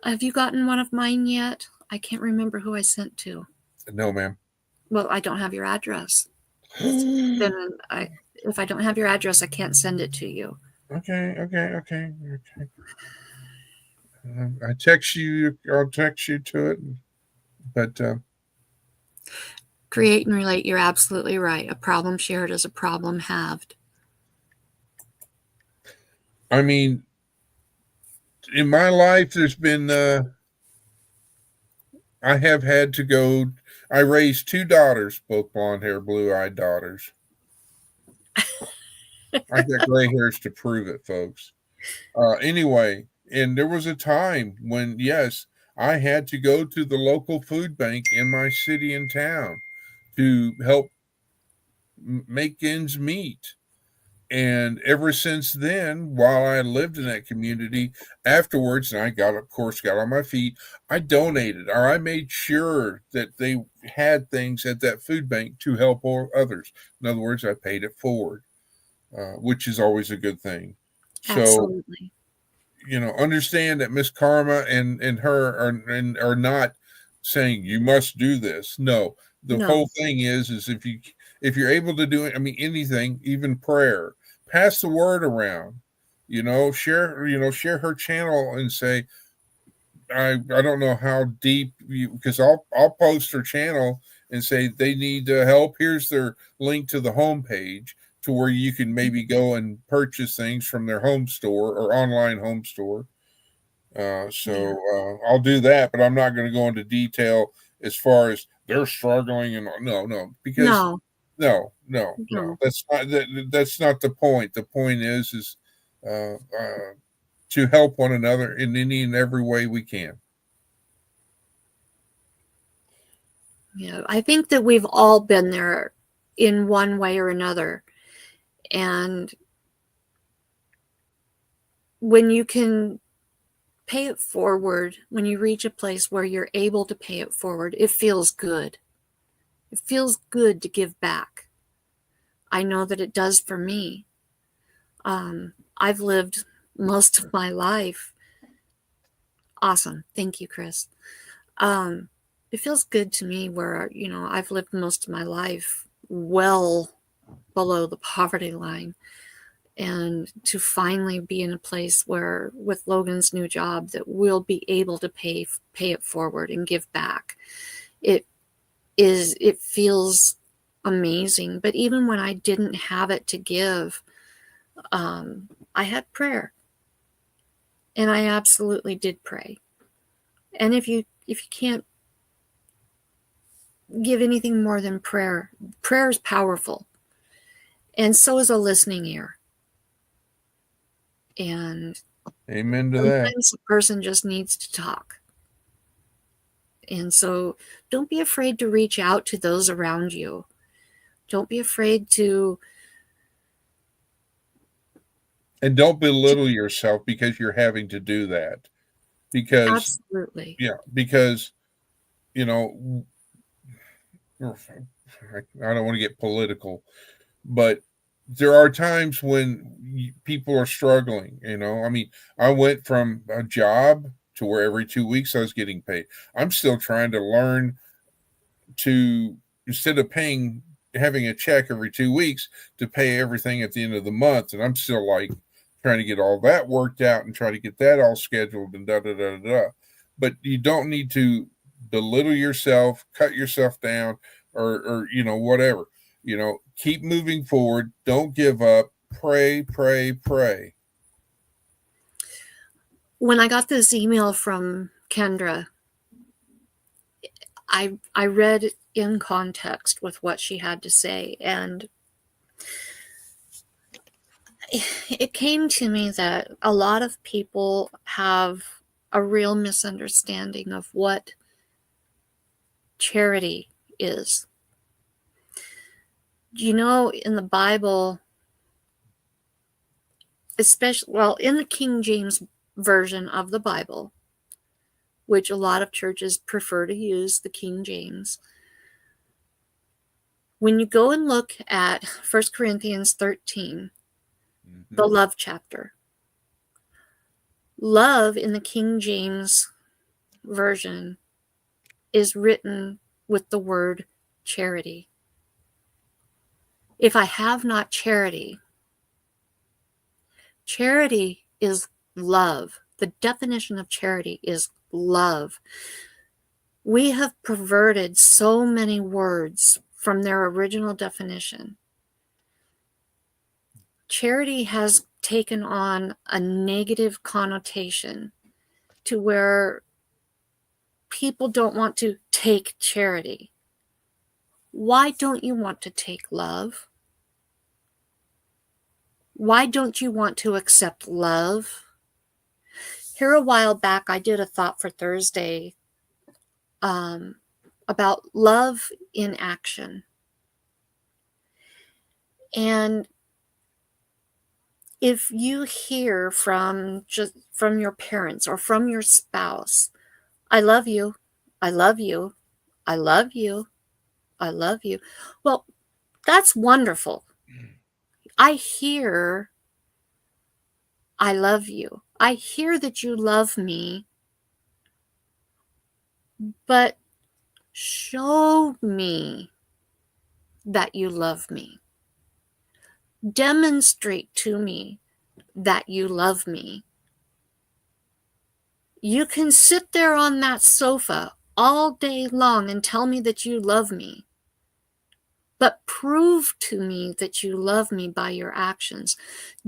Have you gotten one of mine yet? I can't remember who I sent to. No, ma'am. Well, I don't have your address. Then if I don't have your address, I can't send it to you. Okay. I text you. I'll text you to it. But Create and relate. You're absolutely right. A problem shared is a problem halved. I mean, in my life, there's been I have had to go. I raised two daughters, both blonde hair, blue eyed daughters. I got gray hairs to prove it, folks. Anyway, and there was a time when, yes, I had to go to the local food bank in my city and town to help make ends meet. And ever since then, while I lived in that community, afterwards, and I of course, got on my feet, I donated, or I made sure that they had things at that food bank to help others. In other words, I paid it forward, which is always a good thing. So, Absolutely. understand that Miss Karma and her are not saying you must do this. No, the No. whole thing is if you're able to do it, I mean, anything, even prayer, pass the word around. Share her channel and say, I don't know how deep because I'll post her channel and say they need help. Here's their link to the homepage to where you can maybe go and purchase things from their home store or online home store. I'll do that, but I'm not going to go into detail as far as they're struggling and no, because No. no, that's not the point. The point is to help one another in any and every way we can. Yeah, I think that we've all been there in one way or another. And when you can pay it forward, when you reach a place where you're able to pay it forward, it feels good. It feels good to give back. I know that it does for me. I've lived most of my life. Awesome. Thank you, Chris. It feels good to me where, I've lived most of my life well below the poverty line. And to finally be in a place where, with Logan's new job, that we'll be able to pay it forward and give back. It feels amazing. But even when I didn't have it to give, I had prayer, and I absolutely did pray. And if you can't give anything more than prayer is powerful, and so is a listening ear. And Amen to that. Sometimes a person just needs to talk. And so don't be afraid to reach out to those around you. Don't be afraid to. And don't belittle yourself because you're having to do that. Because, absolutely. Yeah, because, I don't want to get political, but there are times when people are struggling. I mean, I went from a job to where every 2 weeks I was getting paid. I'm still trying to learn to, instead of having a check every 2 weeks, to pay everything at the end of the month. And I'm still like trying to get all that worked out and try to get that all scheduled and da da da da. But you don't need to belittle yourself, cut yourself down, or whatever. Keep moving forward. Don't give up. Pray, pray, pray. When I got this email from Kendra, I read in context with what she had to say, and it came to me that a lot of people have a real misunderstanding of what charity is. In the Bible, especially, in the King James version of the Bible, which a lot of churches prefer to use the King James, when you go and look at 1 Corinthians 13, the love chapter, love in the King James version is written with the word charity. If I have not charity, charity is love. The definition of charity is love. We have perverted so many words from their original definition. Charity has taken on a negative connotation to where people don't want to take charity. Why don't you want to take love? Why don't you want to accept love? Here a while back, I did a Thought for Thursday about love in action. And if you hear from your parents or from your spouse, I love you, I love you, I love you, I love you. Well, that's wonderful. I hear, I love you. I hear that you love me, but show me that you love me. Demonstrate to me that you love me. You can sit there on that sofa all day long and tell me that you love me, but prove to me that you love me by your actions.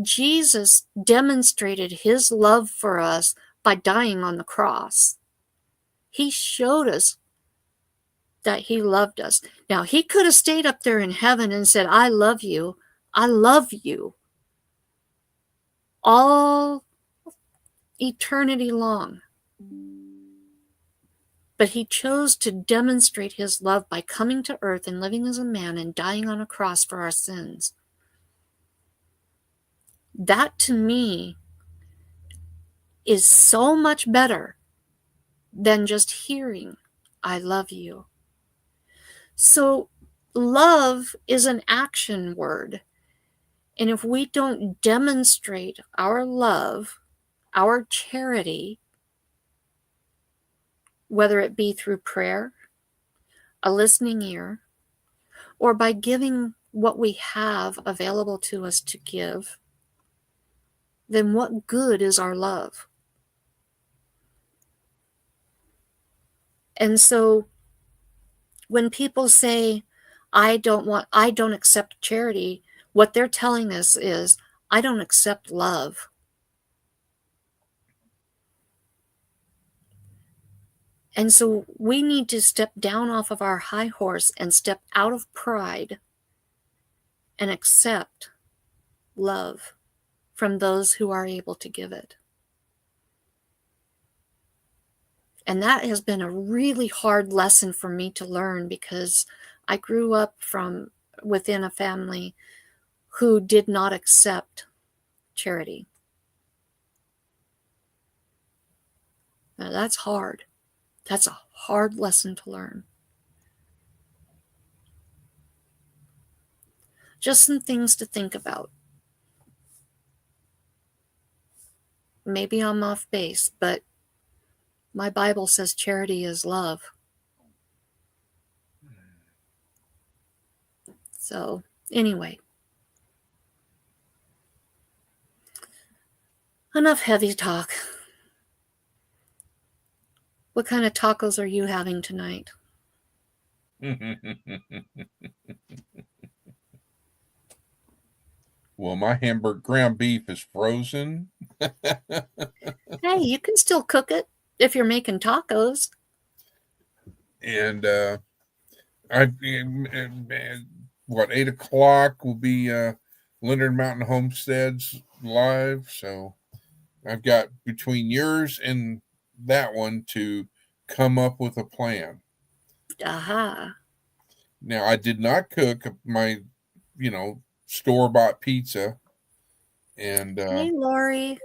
Jesus demonstrated his love for us by dying on the cross. He showed us that he loved us. Now, he could have stayed up there in heaven and said, I love you, all eternity long. But he chose to demonstrate his love by coming to earth and living as a man and dying on a cross for our sins. That, to me, is so much better than just hearing, I love you. So, love is an action word. And if we don't demonstrate our love, our charity, whether it be through prayer, a listening ear, or by giving what we have available to us to give, then what good is our love? And so when people say, I don't accept charity, what they're telling us is, I don't accept love. And so we need to step down off of our high horse and step out of pride and accept love from those who are able to give it. And that has been a really hard lesson for me to learn, because I grew up from within a family who did not accept charity. Now, that's hard. That's a hard lesson to learn. Just some things to think about. Maybe I'm off base, but my Bible says charity is love. So, anyway. Enough heavy talk. What kind of tacos are you having tonight? Well, my hamburger ground beef is frozen. Hey, you can still cook it if you're making tacos. And what, 8 o'clock will be Leonard Mountain Homesteads live. So I've got between yours and that one to come up with a plan. Aha. Now, I did not cook my, store-bought pizza. And hey, Lori.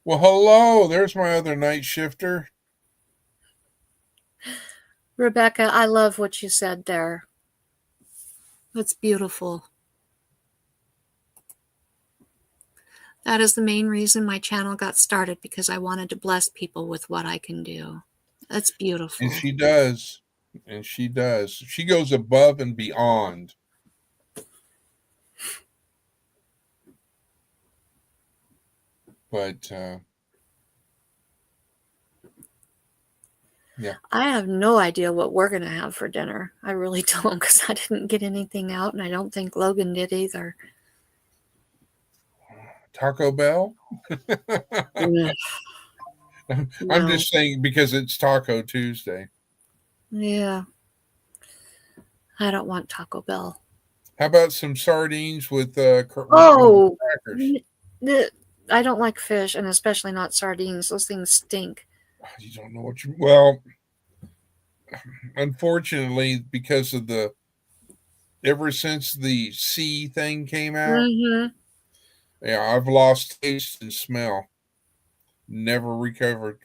well, hello. There's my other night shifter. Rebecca, I love what you said there. That's beautiful. That is the main reason my channel got started, because I wanted to bless people with what I can do. That's beautiful. And she does. And she does. She goes above and beyond. But yeah. I have no idea what we're going to have for dinner. I really don't, because I didn't get anything out, and I don't think Logan did either. Taco Bell? I'm just saying because it's Taco Tuesday. Yeah. I don't want Taco Bell. How about some sardines with crackers? I don't like fish, and especially not sardines. Those things stink. You don't know what you... Well, unfortunately, because of ever since the sea thing came out, yeah, I've lost taste and smell. Never recovered.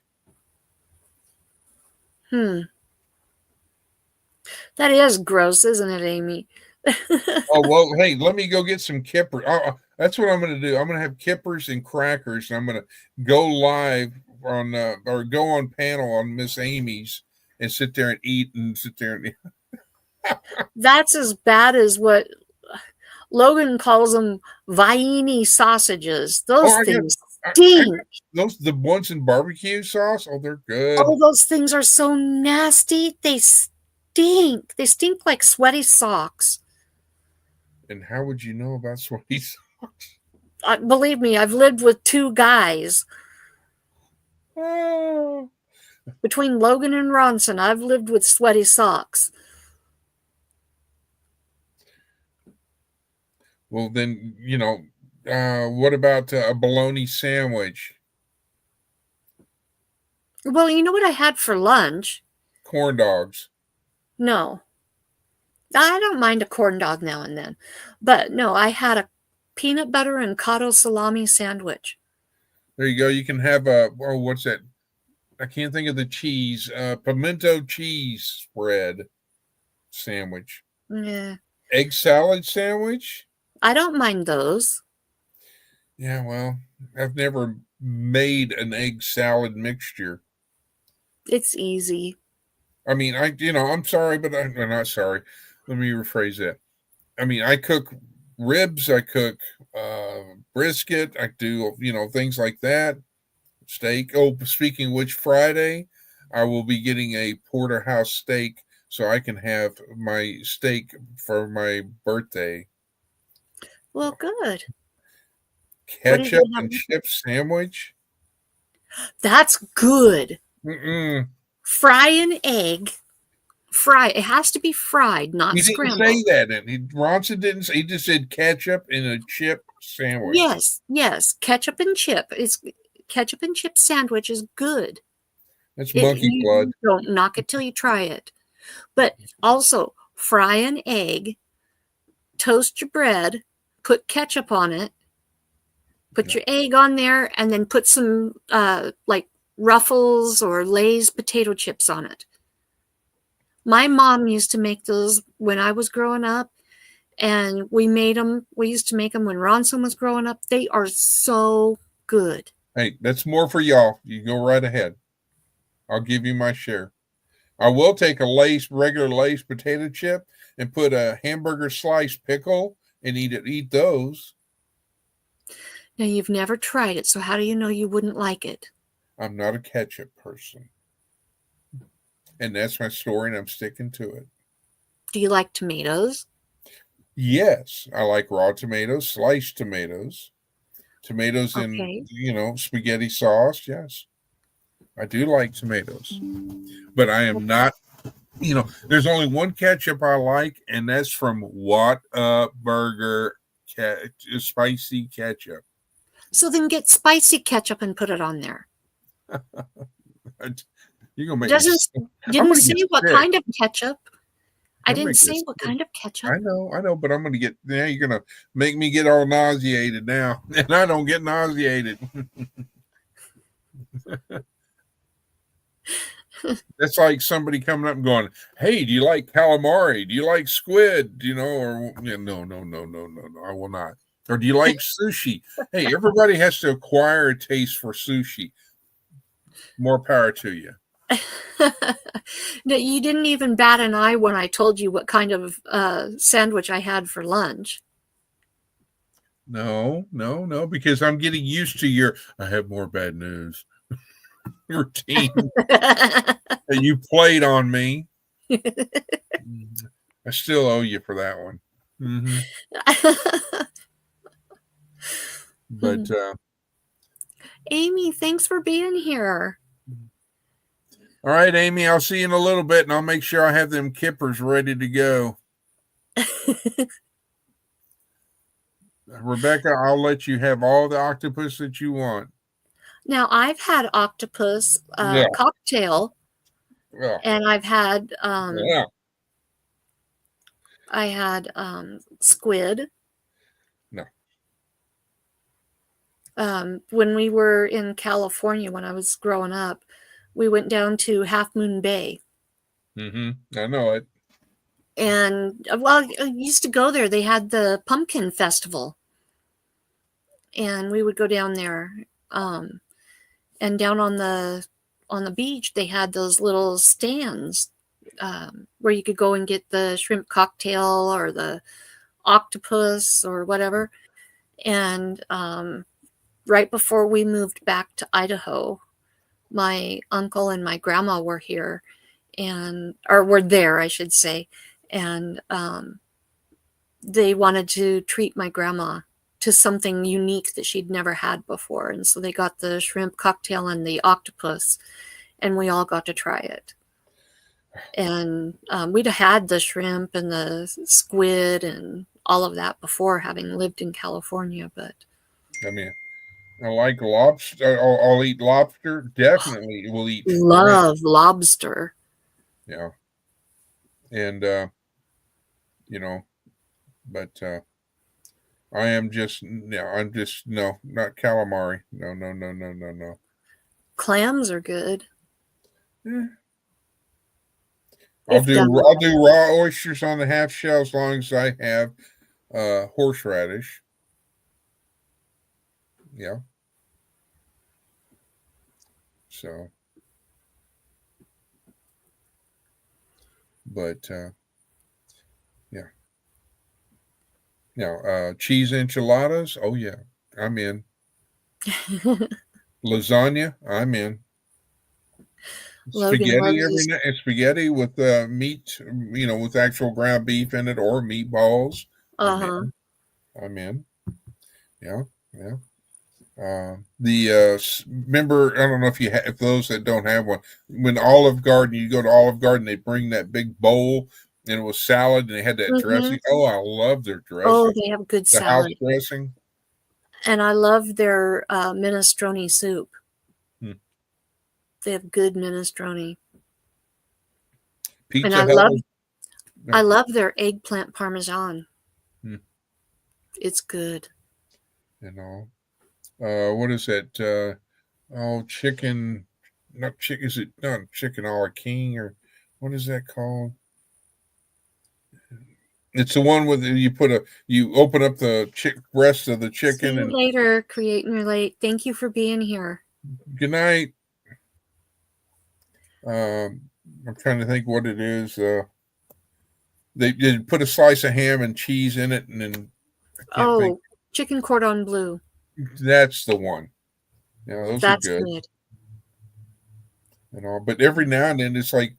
That is gross, isn't it, Amy? Oh, well, hey, let me go get some kippers. That's what I'm going to do. I'm going to have kippers and crackers, and I'm going to go live on or go on panel on Miss Amy's and sit there and eat and sit there and That's as bad as what Logan calls them, Vienna sausages. Those things stink. The ones in barbecue sauce, oh, they're good. Oh, those things are so nasty. They stink. They stink like sweaty socks. And how would you know about sweaty socks? Believe me, I've lived with 2 guys. Oh. Between Logan and Ronson, I've lived with sweaty socks. Well, then, what about a bologna sandwich? Well, you know what I had for lunch? Corn dogs. No. I don't mind a corn dog now and then. But no, I had a peanut butter and cotto salami sandwich. There you go. You can have what's that? I can't think of the cheese. Pimento cheese spread sandwich. Yeah. Egg salad sandwich? I don't mind those. Yeah, well, I've never made an egg salad mixture. It's easy. I mean, I'm sorry, but I'm not sorry. Let me rephrase that. I mean, I cook ribs, I cook brisket, I do, things like that. Steak. Oh, speaking of which, Friday, I will be getting a porterhouse steak so I can have my steak for my birthday. Well, good. Ketchup and chip sandwich? That's good. Fry an egg. Fry. It has to be fried, not scrambled. He didn't say that. Ronson didn't say. He just said ketchup and a chip sandwich. Yes. Ketchup and chip. Ketchup and chip sandwich is good. That's monkey blood. Don't knock it till you try it. But also, fry an egg, toast your bread, put ketchup on it, put your egg on there, and then put some like Ruffles or Lay's potato chips on it. My mom used to make those when I was growing up, and we made them. We used to make them when Ronson was growing up. They are so good. Hey, that's more for y'all. You go right ahead. I'll give you my share. I will take a regular Lay's potato chip, and put a hamburger slice pickle and eat those. Now, you've never tried it, so how do you know you wouldn't like it? I'm not a ketchup person. And that's my story, and I'm sticking to it. Do you like tomatoes? Yes, I like raw tomatoes, sliced tomatoes, tomatoes Okay. in, spaghetti sauce. Yes, I do like tomatoes, but I am not, there's only one ketchup I like, and that's from Whataburger spicy ketchup. So then get spicy ketchup and put it on there. You're going to make me Didn't say what kind of ketchup. I didn't say what kind of ketchup. I know, but I'm going to now you're going to make me get all nauseated now, and I don't get nauseated. That's like somebody coming up and going, "Hey, do you like calamari? Do you like squid? No, I will not. Or do you like sushi? Hey, everybody has to acquire a taste for sushi. More power to you." No, you didn't even bat an eye when I told you what kind of sandwich I had for lunch. No, because I'm getting used to I have more bad news routine. And you played on me. I still owe you for that one. Mm-hmm. But Amy, thanks for being here. All right, Amy, I'll see you in a little bit, and I'll make sure I have them kippers ready to go. Rebecca, I'll let you have all the octopus that you want. Now, I've had octopus cocktail, and I've had I had squid. No. When we were in California, when I was growing up, we went down to Half Moon Bay. Mm-hmm. I know it. And, well, I used to go there. They had the pumpkin festival. And we would go down there. And down on the beach, they had those little stands where you could go and get the shrimp cocktail or the octopus or whatever. And right before we moved back to Idaho, my uncle and my grandma were here, or were there, I should say. And they wanted to treat my grandma to something unique that she'd never had before. And so they got the shrimp cocktail and the octopus, and we all got to try it. And we'd had the shrimp and the squid and all of that before, having lived in California. But I mean, I like lobster. I'll eat lobster. Definitely will eat shrimp. Love lobster. Yeah. And, but I am just, no, not calamari. No. Clams are good. Yeah. I'll do raw oysters on the half shell as long as I have horseradish. Yeah. So, but yeah. Now, cheese enchiladas. Oh yeah, I'm in. Lasagna. I'm in. Spaghetti every night. Spaghetti with meat. With actual ground beef in it or meatballs. I'm in. Yeah. Remember, I don't know if those that don't have one, when Olive Garden, you go to Olive Garden, they bring that big bowl and it was salad and they had that dressing. Oh, I love their dressing. Oh, they have good salad. House dressing. And I love their minestrone soup. They have good minestrone. Pizza and I love their eggplant parmesan. It's good. What is that? Chicken, not chicken. Is it not chicken a la king or what is that called? It's the one with you open up the breast of the chicken. See you later, Creating Your Late. Thank you for being here. Good night. I'm trying to think what it is. they put a slice of ham and cheese in it, and then I can't think. Oh, chicken cordon bleu. That's the one. Yeah, those are That's good. good. But every now and then it's like,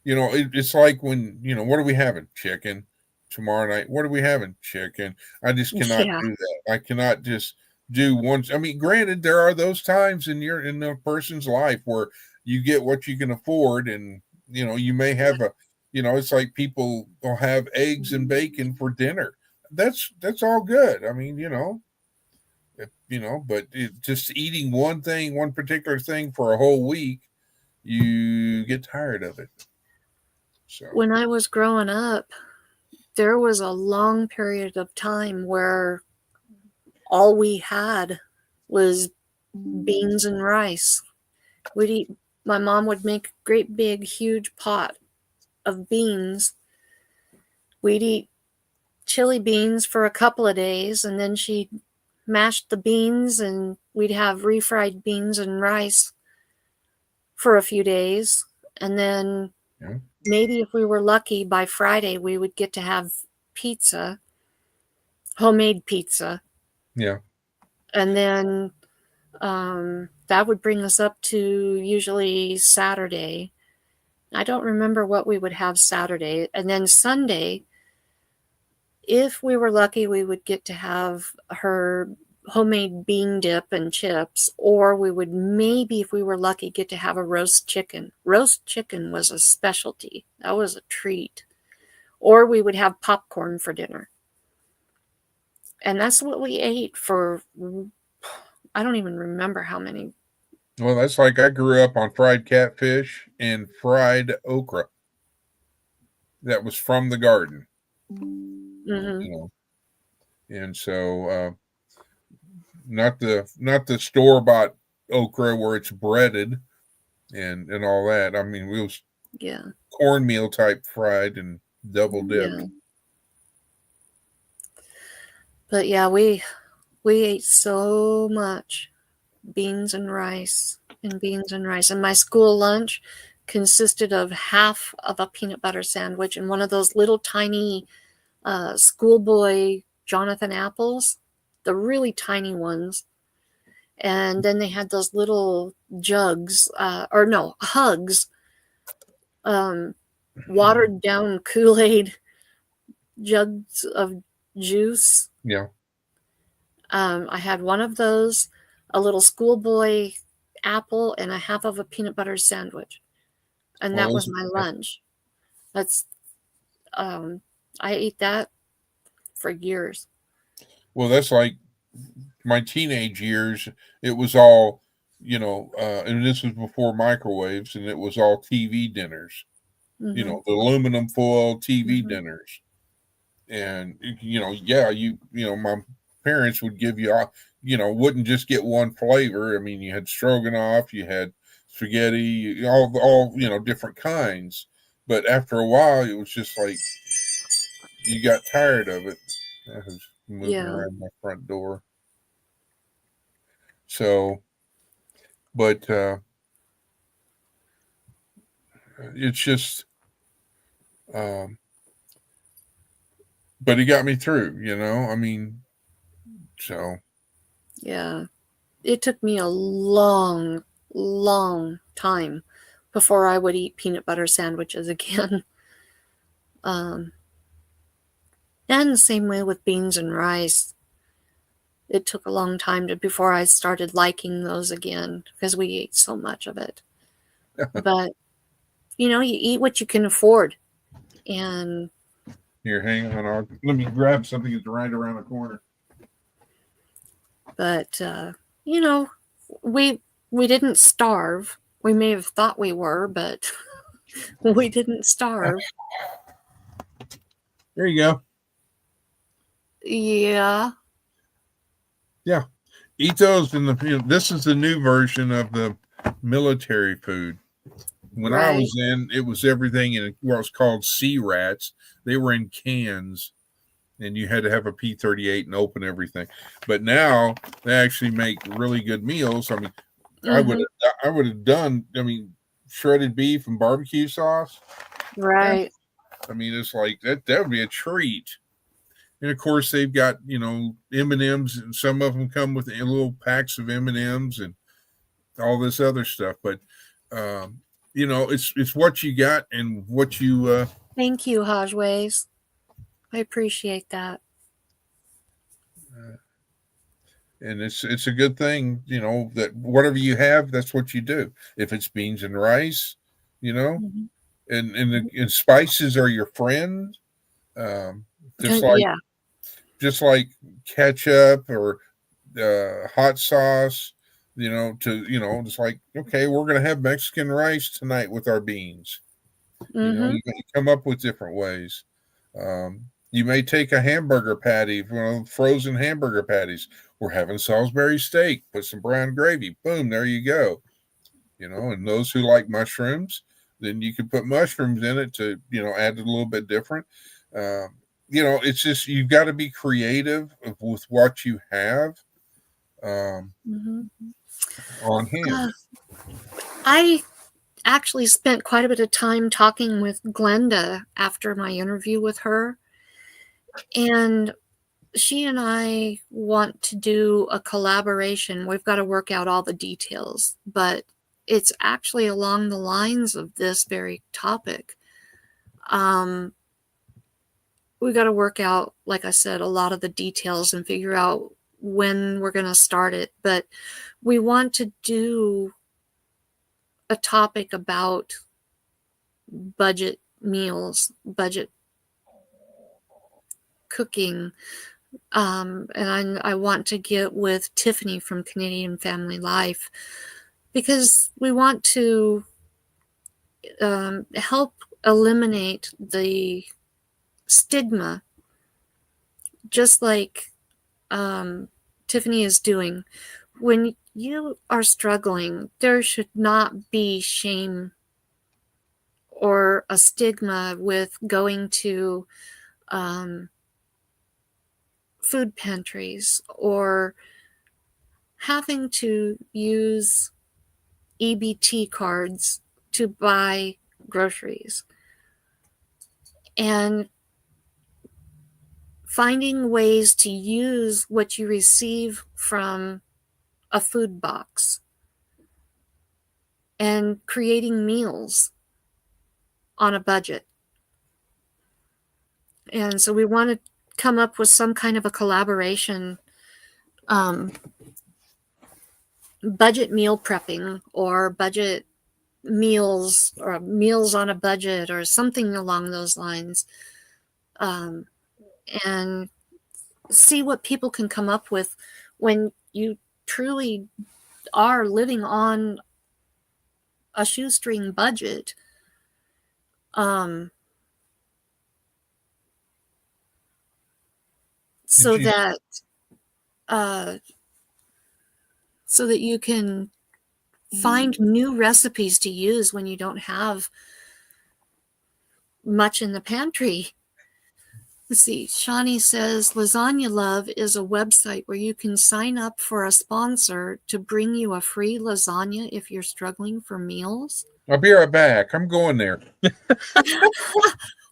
it's like when, what are we having? Chicken. Tomorrow night, what are we having? Chicken. I just cannot Yeah. do that. I cannot just do one. I mean, granted, there are those times in a person's life where you get what you can afford, and you may have it's like people will have eggs and bacon for dinner. That's all good. I mean, but just eating one particular thing for a whole week, you get tired of it. So when I was growing up, there was a long period of time where all we had was beans and rice. We'd eat, my mom would make a great big, huge pot of beans. We'd eat chili beans for a couple of days, and then she'd mash the beans, and we'd have refried beans and rice for a few days. And then maybe if we were lucky, by Friday, we would get to have pizza, homemade pizza. Yeah. And then that would bring us up to usually Saturday. I don't remember what we would have Saturday. And then Sunday, if we were lucky, we would get to have her homemade bean dip and chips, or we would maybe, if we were lucky, get to have a roast chicken. Roast chicken was a specialty. That was a treat. Or we would have popcorn for dinner. And that's what we ate for, I don't even remember how many. Well, that's like I grew up on fried catfish and fried okra. That was from the garden. Mm-hmm. And so not the store-bought okra where it's breaded and all that. I mean, it was cornmeal type fried and double dipped. Yeah. But yeah, we ate so much beans and rice. And my school lunch consisted of half of a peanut butter sandwich and one of those little tiny schoolboy Jonathan apples, the really tiny ones. And then they had those little jugs, hugs, watered down Kool-Aid jugs of juice. Yeah. I had one of those, a little schoolboy apple, and a half of a peanut butter sandwich. And that was my lunch. That's, I ate that for years. Well, that's like my teenage years. It was all, and this was before microwaves, and it was all TV dinners. Mm-hmm. The aluminum foil TV dinners. And, my parents would give you, wouldn't just get one flavor. I mean, you had stroganoff, you had spaghetti, all different kinds. But after a while, it was just like you got tired of it. I was moving around my front door. So, but it's just, but it got me through, I mean, so. Yeah. It took me a long, long time before I would eat peanut butter sandwiches again. And the same way with beans and rice. It took a long time before I started liking those again because we ate so much of it. But, you eat what you can afford. And here, hang on. Let me grab something that's right around the corner. But, we didn't starve. We may have thought we were, but we didn't starve. There you go. Yeah. Yeah. Eat those this is the new version of the military food. When I was in, it was everything in what was called sea rats. They were in cans, and you had to have a P-38 and open everything. But now they actually make really good meals. I mean, I would have done, shredded beef and barbecue sauce. Right. I mean, it's like that would be a treat. And of course, they've got M&Ms, and some of them come with little packs of M&Ms and all this other stuff. But it's what you got and what you. Thank you, Hajways. I appreciate that. And it's a good thing, that whatever you have, that's what you do. If it's beans and rice, Mm-hmm. and spices are your friend. Just like Yeah. just like ketchup or hot sauce, it's like, okay, we're gonna have Mexican rice tonight with our beans. Mm-hmm. You come up with different ways. You may take a hamburger patty, frozen hamburger patties. We're having Salisbury steak, put some brown gravy. Boom, there you go. And those who like mushrooms, then you can put mushrooms in it to, add it a little bit different. It's just, you've got to be creative with what you have Mm-hmm. on hand. I actually spent quite a bit of time talking with Glenda after my interview with her. And she and I want to do a collaboration. We've got to work out all the details, but it's actually along the lines of this very topic. We've got to work out, like I said, a lot of the details and figure out when we're going to start it. But we want to do a topic about budget meals, budget cooking. And I want to get with Tiffany from Canadian Family Life because we want to help eliminate the stigma, just like Tiffany is doing. When you are struggling, there should not be shame or a stigma with going to food pantries or having to use EBT cards to buy groceries. And finding ways to use what you receive from a food box and creating meals on a budget. And so we want to come up with some kind of a collaboration, budget meal prepping or budget meals or meals on a budget or something along those lines, and see what people can come up with when you truly are living on a shoestring budget. So that you can find new recipes to use when you don't have much in the pantry. Let's see. Shawnee says Lasagna Love is a website where you can sign up for a sponsor to bring you a free lasagna if you're struggling for meals. I'll be right back. I'm going there.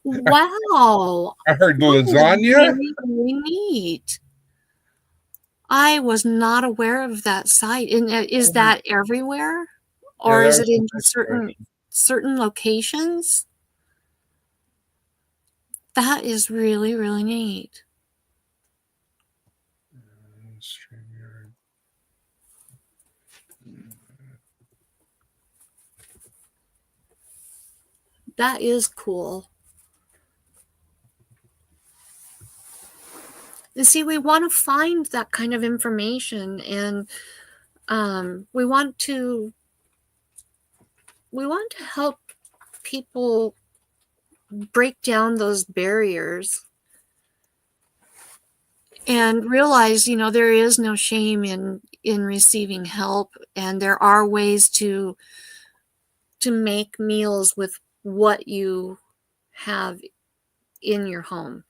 Wow. I heard lasagna. Really, really neat. I was not aware of that site. And is that everywhere? Or is it in certain locations? That is really, really neat. StreamYard. That is cool. And see, we want to find that kind of information, and we want to help people break down those barriers and realize, there is no shame in receiving help, and there are ways to make meals with what you have in your home.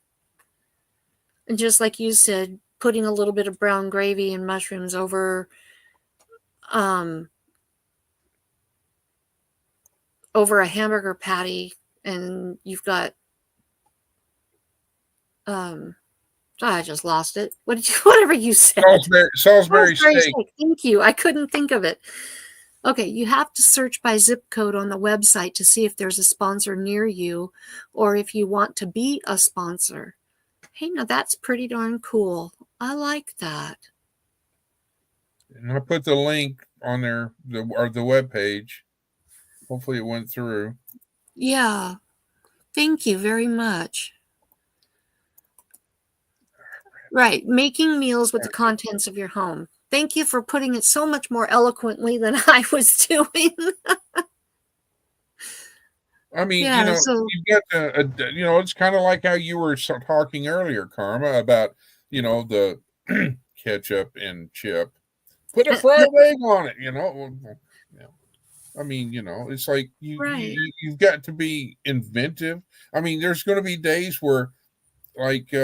And just like you said, putting a little bit of brown gravy and mushrooms over a hamburger patty, and you've got I just lost it. What did you, whatever you said. Salisbury steak. Steak. Thank you. I couldn't think of it. Okay, you have to search by zip code on the website to see if there's a sponsor near you or if you want to be a sponsor. Hey, now that's pretty darn cool. I like that. And I put the link on there, the web page. Hopefully it went through. Yeah. Thank you very much. Right, making meals with the contents of your home. Thank you for putting it so much more eloquently than I was doing. I mean, you know, you get you know, it's kind of like how you were talking earlier, Karma, about, you know, the ketchup and chip. Put a fried egg on it, you know. I mean, you know, it's like you've got to be inventive. I mean, there's going to be days where, like,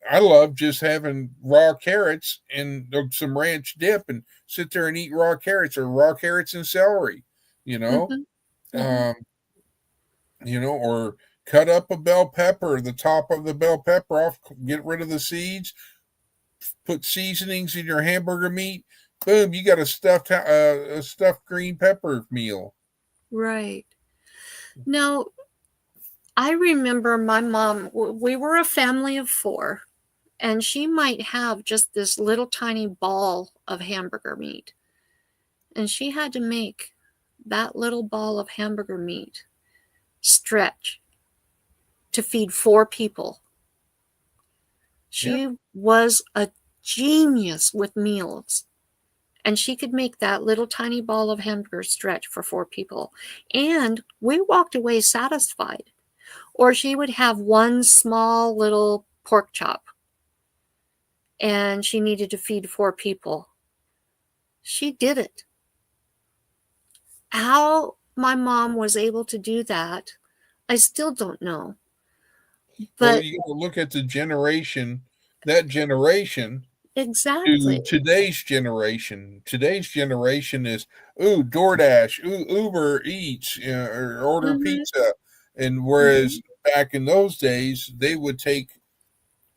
I love just having raw carrots and some ranch dip and sit there and eat raw carrots or raw carrots and celery, you know. You know, or cut up a bell pepper, the top of the bell pepper off, get rid of the seeds, put seasonings in your hamburger meat. Boom, you got a stuffed green pepper meal. Right. Now, I remember my mom, we were a family of 4, and she might have just this little tiny ball of hamburger meat. And she had to make that little ball of hamburger meat stretch to feed 4 people. She was a genius with meals. And she could make that little tiny ball of hamburger stretch for 4 people. And we walked away satisfied. Or she would have one small little pork chop. And she needed to feed 4 people. She did it. How my mom was able to do that, I still don't know. But well, you look at the generation, that generation. Exactly. To today's generation. Today's generation is, DoorDash, Uber Eats, or order pizza. And whereas back in those days, they would take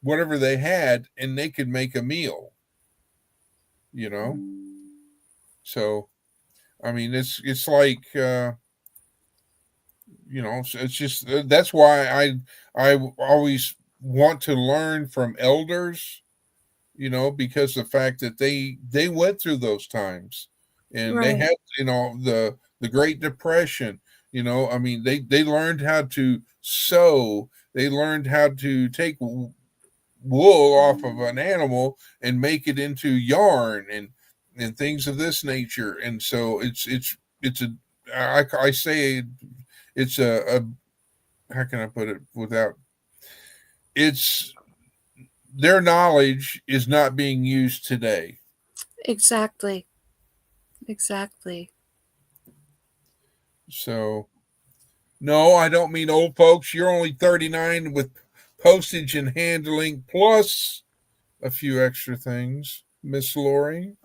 whatever they had and they could make a meal, you know? So, I mean, it's like, you know, it's just, that's why I always want to learn from elders, you know, because the fact that they went through those times and they had, you know, the Great Depression, you know, I mean, they learned how to sew, they learned how to take wool off of an animal and make it into yarn and things of this nature. And so it's I say it's a how can I put it without, it's, their knowledge is not being used today. Exactly. So, no, I don't mean old folks. You're only 39 with postage and handling plus a few extra things, Miss Lori.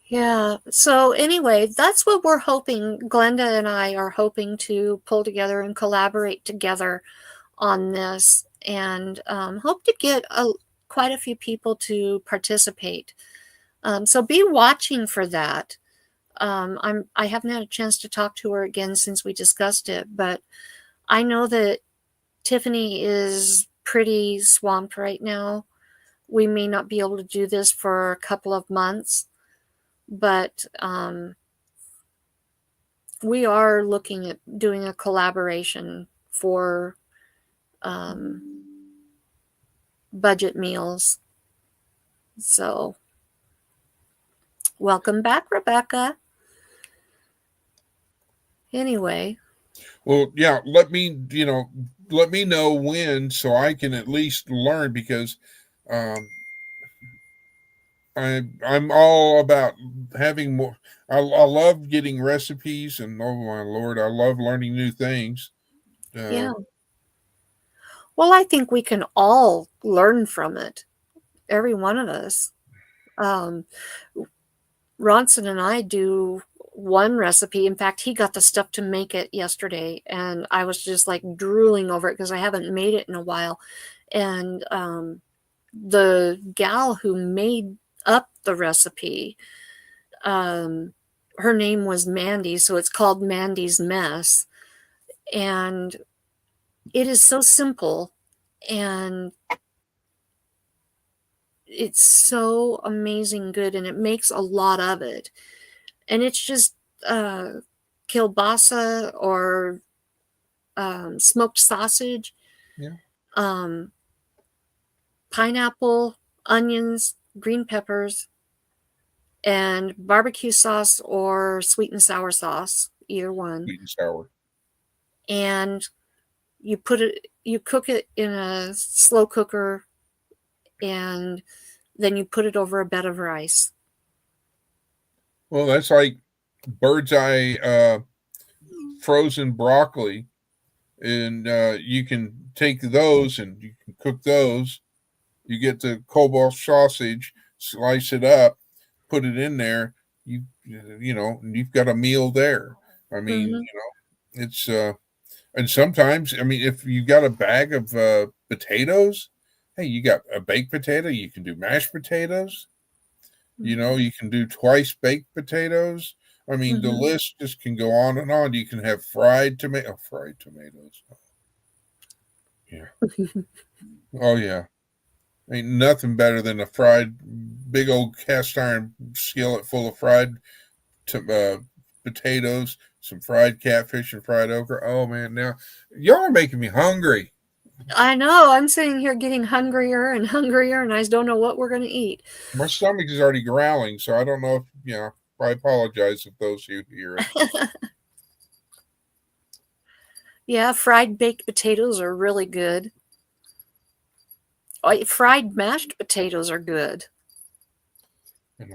Yeah. So anyway, that's what we're hoping. Glenda and I are hoping to pull together and collaborate together on this, and hope to get quite a few people to participate. So be watching for that. I haven't had a chance to talk to her again since we discussed it, but I know that Tiffany is pretty swamped right now. We may not be able to do this for a couple of months, but we are looking at doing a collaboration for budget meals. So welcome back, Rebecca. Anyway. Well, yeah, let me know when so I can at least learn, because I'm all about having more. I love getting recipes, and oh my Lord, I love learning new things. Yeah. Well, I think we can all learn from it. Every one of us. Ronson and I do one recipe. In fact, he got the stuff to make it yesterday, and I was just like drooling over it because I haven't made it in a while. And the gal who made up the recipe, her name was Mandy, so it's called Mandy's Mess. And it is so simple, and it's so amazing good, and it makes a lot of it. And it's just kielbasa or smoked sausage, Yeah. Pineapple, onions, green peppers, and barbecue sauce or sweet and sour sauce, either one. Sweet and sour. And you cook it in a slow cooker, and then you put it over a bed of rice. Well, that's like bird's eye frozen broccoli, and you can take those and you can cook those. You get the cobalt sausage, slice it up, put it in there. You've got a meal there. I mean, it's and sometimes, I mean, if you got a bag of potatoes, hey, you got a baked potato. You can do mashed potatoes. You can do twice baked potatoes. I mean, the list just can go on and on. You can have fried tomatoes. Yeah. Oh yeah. Ain't nothing better than a fried, big old cast iron skillet full of fried potatoes, some fried catfish, and fried okra. Oh man, now y'all are making me hungry. I know. I'm sitting here getting hungrier and hungrier, and I just don't know what we're going to eat. My stomach is already growling, so I don't know if, I apologize if those who hear it. Yeah, fried baked potatoes are really good. Fried mashed potatoes are good. I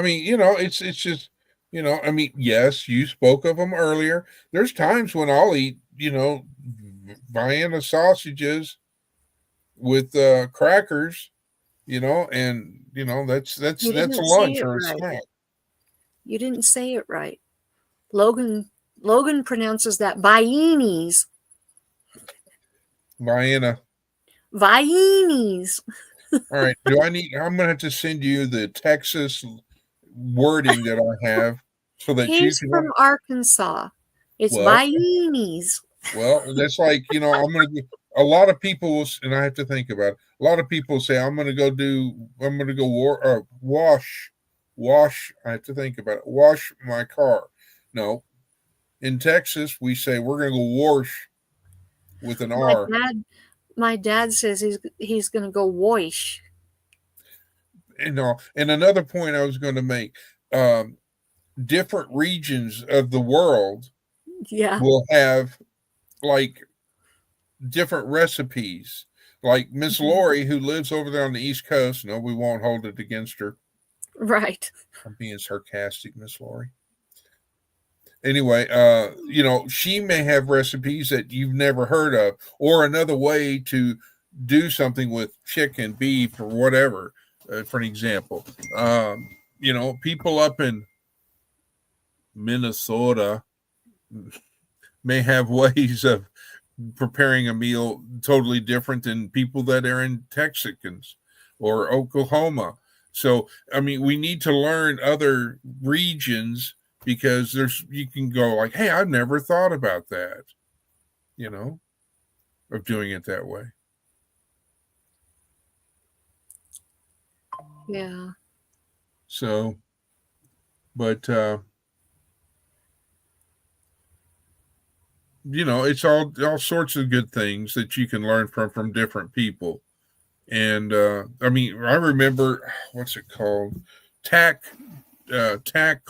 mean, it's just, I mean, yes, you spoke of them earlier. There's times when I'll eat, Vienna sausages with crackers, and that's You a didn't say lunch it or a right. snack. You didn't say it right. Logan pronounces that Viennies. Vienna. Viennies. All right. I'm gonna have to send you the Texas wording that I have so that you He's can. from Arkansas. It's Well, Viennies. well, that's like, I'm gonna. A lot of people, and I have to think about it. A lot of people say I'm gonna go wash. I have to think about it. Wash my car. No, in Texas we say we're gonna go wash with an My R. my dad says he's going to go wash. And another point I was going to make. Different regions of the world Yeah. will have like different recipes. Like Miss Lori, who lives over there on the East Coast. No, we won't hold it against her. Right. I'm being sarcastic, Miss Lori. Anyway, she may have recipes that you've never heard of, or another way to do something with chicken, beef, or whatever. For an example, people up in Minnesota may have ways of preparing a meal totally different than people that are in Texicans or Oklahoma. So, I mean, we need to learn other regions because you can go like, hey, I've never thought about that, of doing it that way. Yeah. So, but, it's all sorts of good things that you can learn from different people. And I mean, I remember what's it called, not tack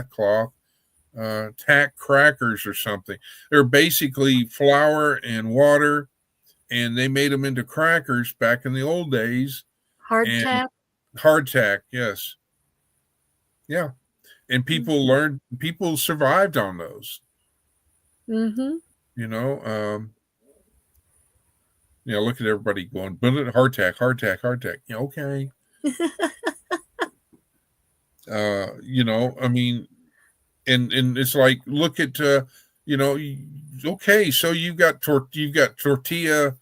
cloth, tack crackers or something. They're basically flour and water, and they made them into crackers back in the old days. And hardtack, yes, yeah. And people survived on those. Mm-hmm. Look at everybody going, but hardtack. Yeah, okay. You know, I mean, and it's like, look at you know, okay, so you've got tortilla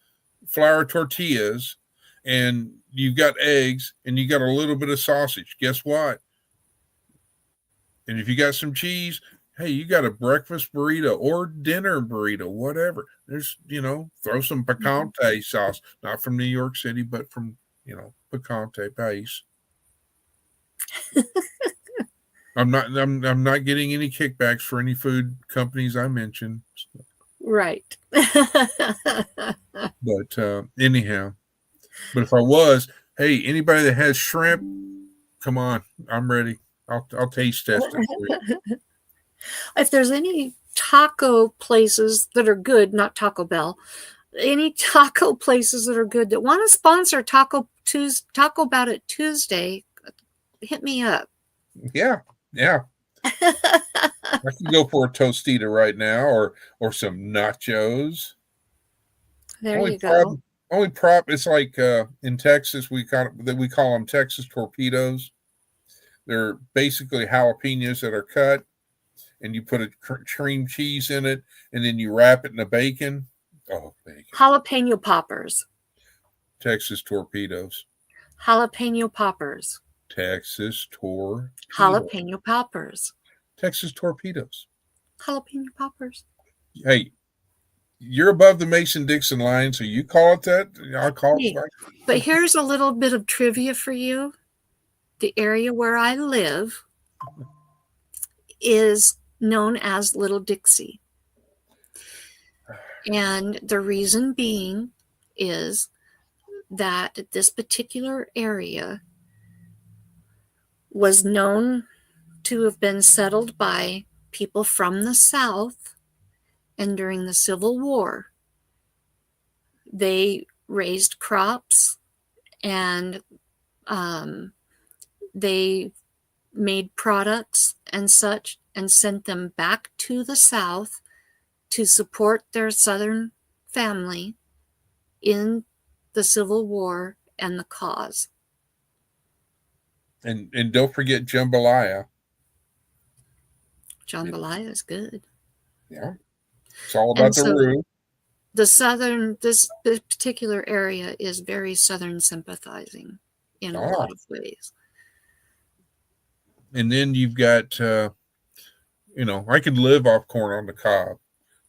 flour tortillas, and you've got eggs, and you got a little bit of sausage. Guess what? And if you got some cheese, hey, you got a breakfast burrito or dinner burrito, whatever. There's, you know, throw some picante sauce, not from New York City, but from, you know, picante base. I'm not getting any kickbacks for any food companies I mentioned. Right. But anyhow, but if I was, hey, anybody that has shrimp, come on, I'm ready. I'll taste test it for you. If there's any taco places that are good, not Taco Bell, any taco places that are good that want to sponsor Taco Bout It Tuesday, hit me up. Yeah, yeah. I can go for a tostita right now, or some nachos. There you go. Only prop. It's like in Texas we call them Texas torpedoes. They're basically jalapenos that are cut, and you put a cream cheese in it, and then you wrap it in the bacon. Oh, bacon! Jalapeno poppers. Texas torpedoes. Jalapeno poppers. Texas torpedoes. Jalapeno poppers. Texas torpedoes. Jalapeno poppers. Hey, you're above the Mason-Dixon line, so you call it that. I'll call it. But here's a little bit of trivia for you. The area where I live is known as Little Dixie. And the reason being is that this particular area was known to have been settled by people from the South, and during the Civil War, they raised crops, and they made products and such, and sent them back to the South to support their Southern family in the Civil War and the cause. And don't forget jambalaya. Jambalaya is good. Yeah, it's all about the roux. This particular area is very Southern sympathizing in a lot of ways. And then you've got, you know, I could live off corn on the cob.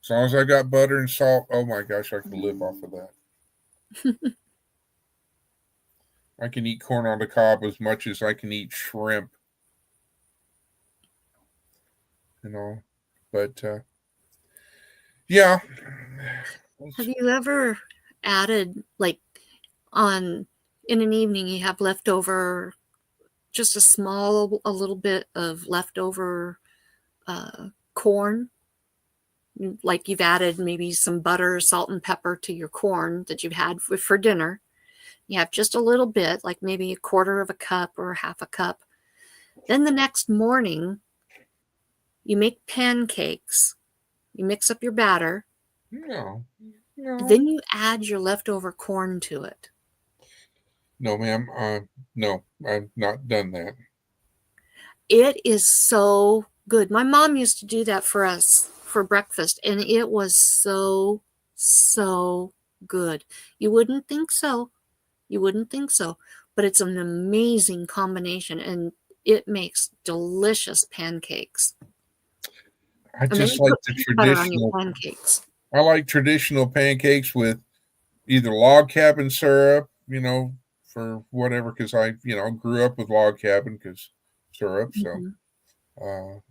As long as I got butter and salt, oh my gosh, I could live off of that. I can eat corn on the cob as much as I can eat shrimp. You know, but yeah. Have you ever added, like, in an evening you have leftover, just a little bit of leftover corn, like you've added maybe some butter, salt, and pepper to your corn that you've had for dinner. You have just a little bit, like maybe a quarter of a cup or half a cup. Then the next morning, you make pancakes. You mix up your batter. No. Then you add your leftover corn to it. No, ma'am. No, I've not done that. It is so good. My mom used to do that for us for breakfast, and it was so, so good. You wouldn't think so. You wouldn't think so. But it's an amazing combination, and it makes delicious pancakes. I just like the traditional pancakes. I like traditional pancakes with either log cabin syrup, you know, for whatever, because I, you know, grew up with log cabin because syrup. So, or,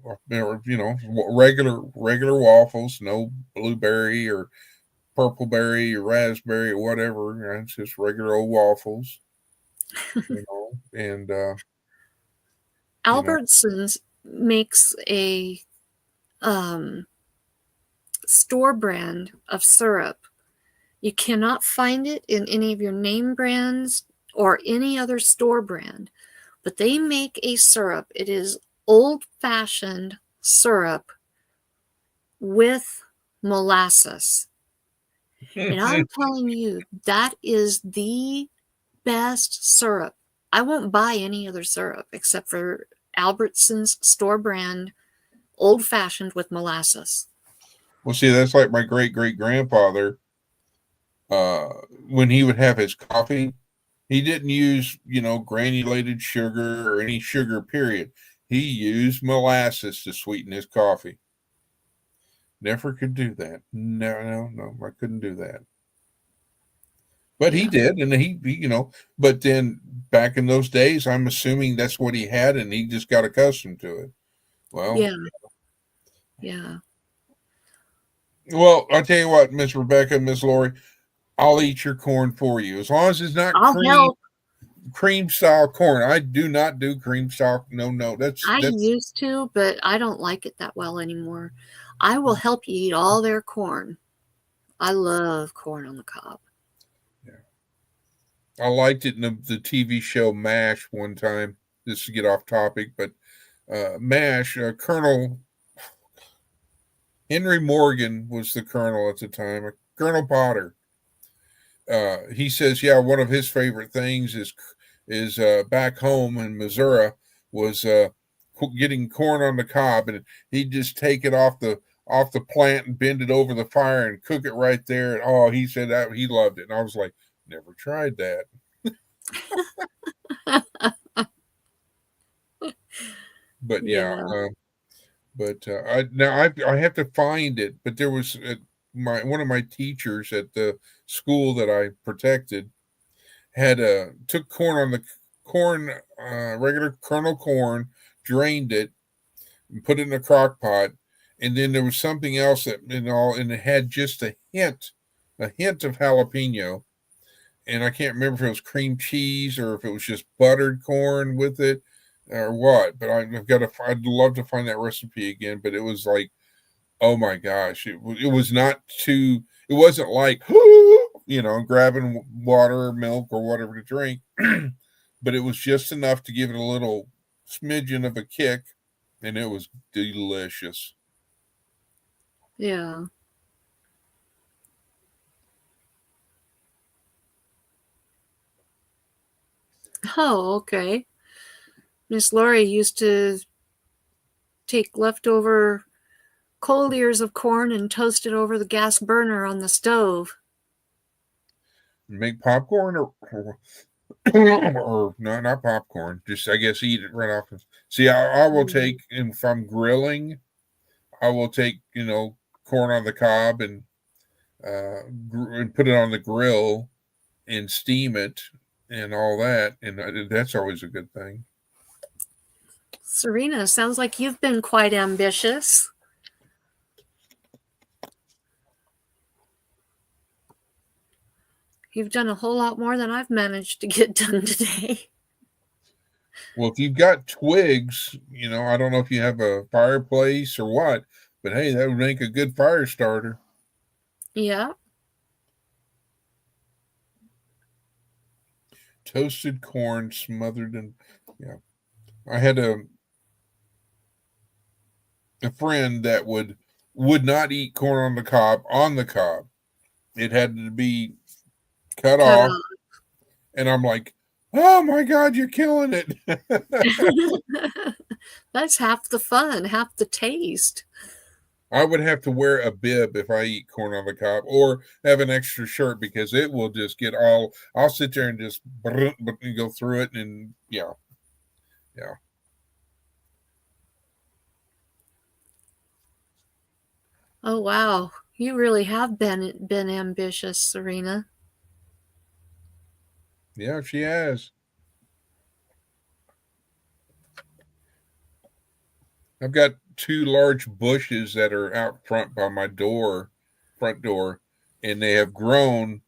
you know, regular waffles, no blueberry or purple berry or raspberry or whatever. You know, it's just regular old waffles. You know, and Albertsons makes a store brand of syrup. You cannot find it in any of your name brands or any other store brand, but they make a syrup. It is old-fashioned syrup with molasses. And I'm telling you, that is the best syrup. I won't buy any other syrup except for Albertsons store brand, old fashioned with molasses. Well, see, that's like my great grandfather. When he would have his coffee, he didn't use, granulated sugar or any sugar, period. He used molasses to sweeten his coffee. Never could do that. No, I couldn't do that. But he did, and but then back in those days, I'm assuming that's what he had, and he just got accustomed to it. Well, yeah. Well, I'll tell you what, Miss Rebecca, Miss Lori, I'll eat your corn for you as long as it's not cream style corn. I do not do cream style. No, that's used to, but I don't like it that well anymore. I will help you eat all their corn. I love corn on the cob. Yeah, I liked it in the TV show MASH one time. Just to get off topic, but MASH, Colonel Henry Morgan was the colonel at the time. Colonel Potter. He says, yeah, one of his favorite things is back home in Missouri was getting corn on the cob, and he'd just take it off the plant and bend it over the fire and cook it right there. And oh, he said that he loved it, and I was like, never tried that. But I have to find it. But there was one of my teachers at the school that I protected had took corn on the corn, regular kernel corn, drained it, and put it in a crock pot, and then there was something else that and it had just a hint of jalapeno, and I can't remember if it was cream cheese or if it was just buttered corn with it or what. But I'd love to find that recipe again. But it was like, oh my gosh, it was not too. It wasn't like grabbing water or milk or whatever to drink, but it was just enough to give it a little smidgen of a kick, and it was delicious. Yeah. Oh, okay. Miss Lori used to take leftover cold ears of corn and toast it over the gas burner on the stove. Make popcorn or or no, not popcorn. Just I guess eat it right off. See, I will take, if I'm grilling, I will take corn on the cob and put it on the grill and steam it and all that, and that's always a good thing. Serena, sounds like you've been quite ambitious. You've done a whole lot more than I've managed to get done today. Well, if you've got twigs, I don't know if you have a fireplace or what, but hey, that would make a good fire starter. Yeah. Toasted corn smothered in, I had a friend that would not eat corn on the cob. It had to be cut off. And I'm like, oh my God, you're killing it. That's half the fun, half the taste. I would have to wear a bib if I eat corn on the cob, or have an extra shirt, because it will just get all. I'll sit there and just go through it, and yeah. Oh wow, you really have been ambitious, Serena. Yeah, she has. I've got 2 large bushes that are out front by my front door, and they have grown.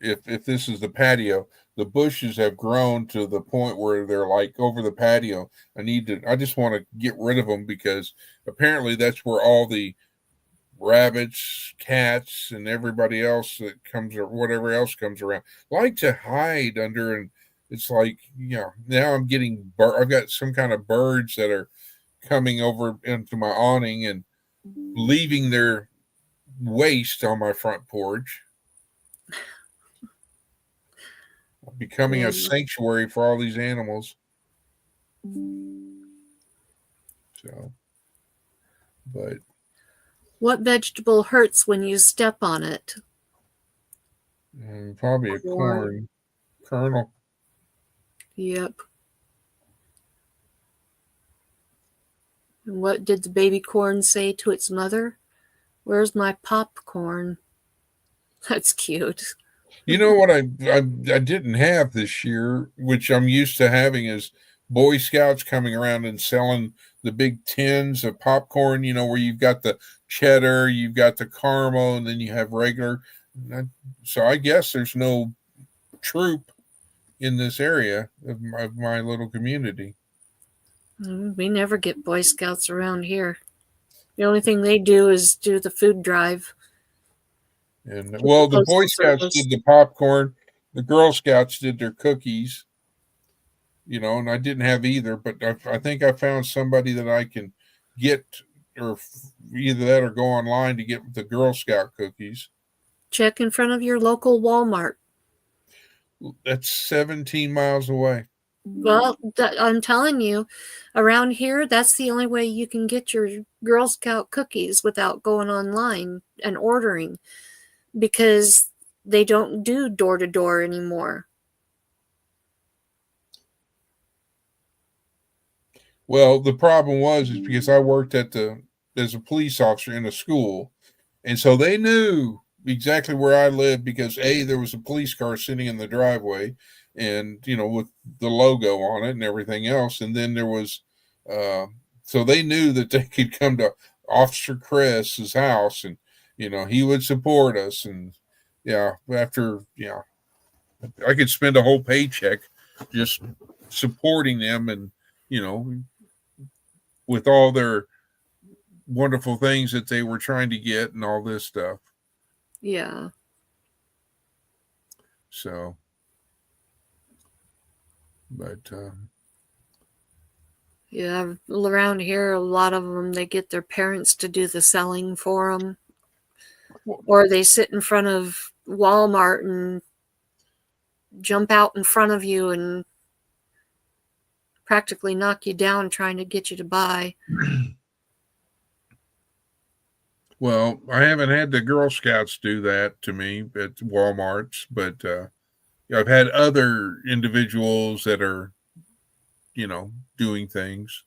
If this is the patio, the bushes have grown to the point where they're like over the patio. I just want to get rid of them, because apparently that's where all the rabbits, cats, and everybody else that comes, or whatever else comes around, like to hide under. And it's like, now I'm getting I've got some kind of birds that are coming over into my awning and leaving their waste on my front porch, becoming a sanctuary for all these animals. So, but what vegetable hurts when you step on it? probably a corn kernel. Yep. And what did the baby corn say to its mother? Where's my popcorn? That's cute. You know what I didn't have this year, which I'm used to having, is Boy Scouts coming around and selling the big tins of popcorn, where you've got the cheddar, you've got the caramel, and then you have regular. So I guess there's no troop in this area of my little community. We never get Boy Scouts around here. The only thing they do is do the food drive. And well, the Boy Scouts did the popcorn, the Girl Scouts did their cookies, and I didn't have either, but I think I found somebody that I can get, or either that or go online to get the Girl Scout cookies. Check in front of your local Walmart. That's 17 miles away. Well, I'm telling you, around here, that's the only way you can get your Girl Scout cookies without going online and ordering, because they don't do door to door anymore. Well, the problem is because I worked as a police officer in a school, and so they knew exactly where I lived because there was a police car sitting in the driveway, and with the logo on it and everything else, and then there was, so they knew that they could come to Officer Chris's house, and he would support us, and I could spend a whole paycheck just supporting them, and with all their wonderful things that they were trying to get and all this stuff. Yeah. So, but yeah, around here, a lot of them, they get their parents to do the selling for them, or they sit in front of Walmart and jump out in front of you and practically knock you down trying to get you to buy. Well, I haven't had the Girl Scouts do that to me at Walmart's, but I've had other individuals that are, doing things,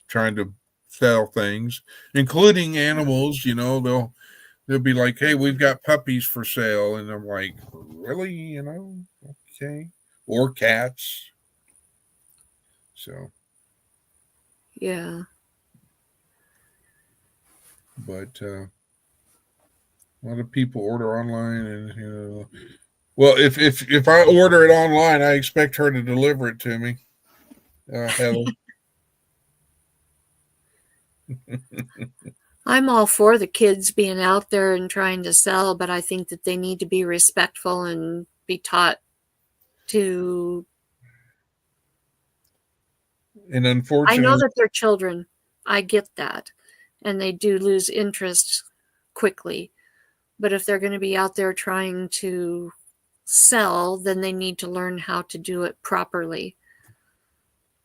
trying to sell things, including animals. They'll be like, "Hey, we've got puppies for sale," and I'm like, "Really? Okay." Or cats. So. Yeah. But a lot of people order online, and well, if I order it online, I expect her to deliver it to me, Heather. I'm all for the kids being out there and trying to sell, but I think that they need to be respectful and be taught to. And unfortunately, I know that they're children. I get that. And they do lose interest quickly. But if they're going to be out there trying to sell, then they need to learn how to do it properly.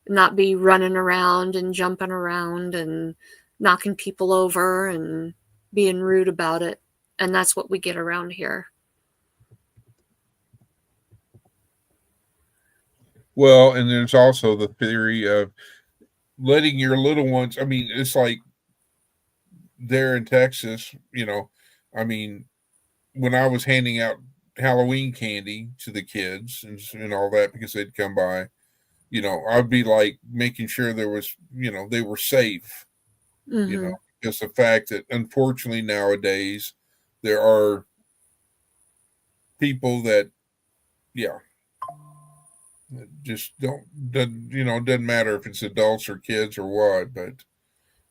Not be running around and jumping around and knocking people over and being rude about it. And that's what we get around here. well, and there's also the theory of letting your little ones. I mean, it's like there in Texas, I mean, when I was handing out Halloween candy to the kids and all that because they'd come by, I'd be like making sure there was, they were safe, Mm-hmm. Because the fact that unfortunately nowadays there are people that, just doesn't matter if it's adults or kids or what, but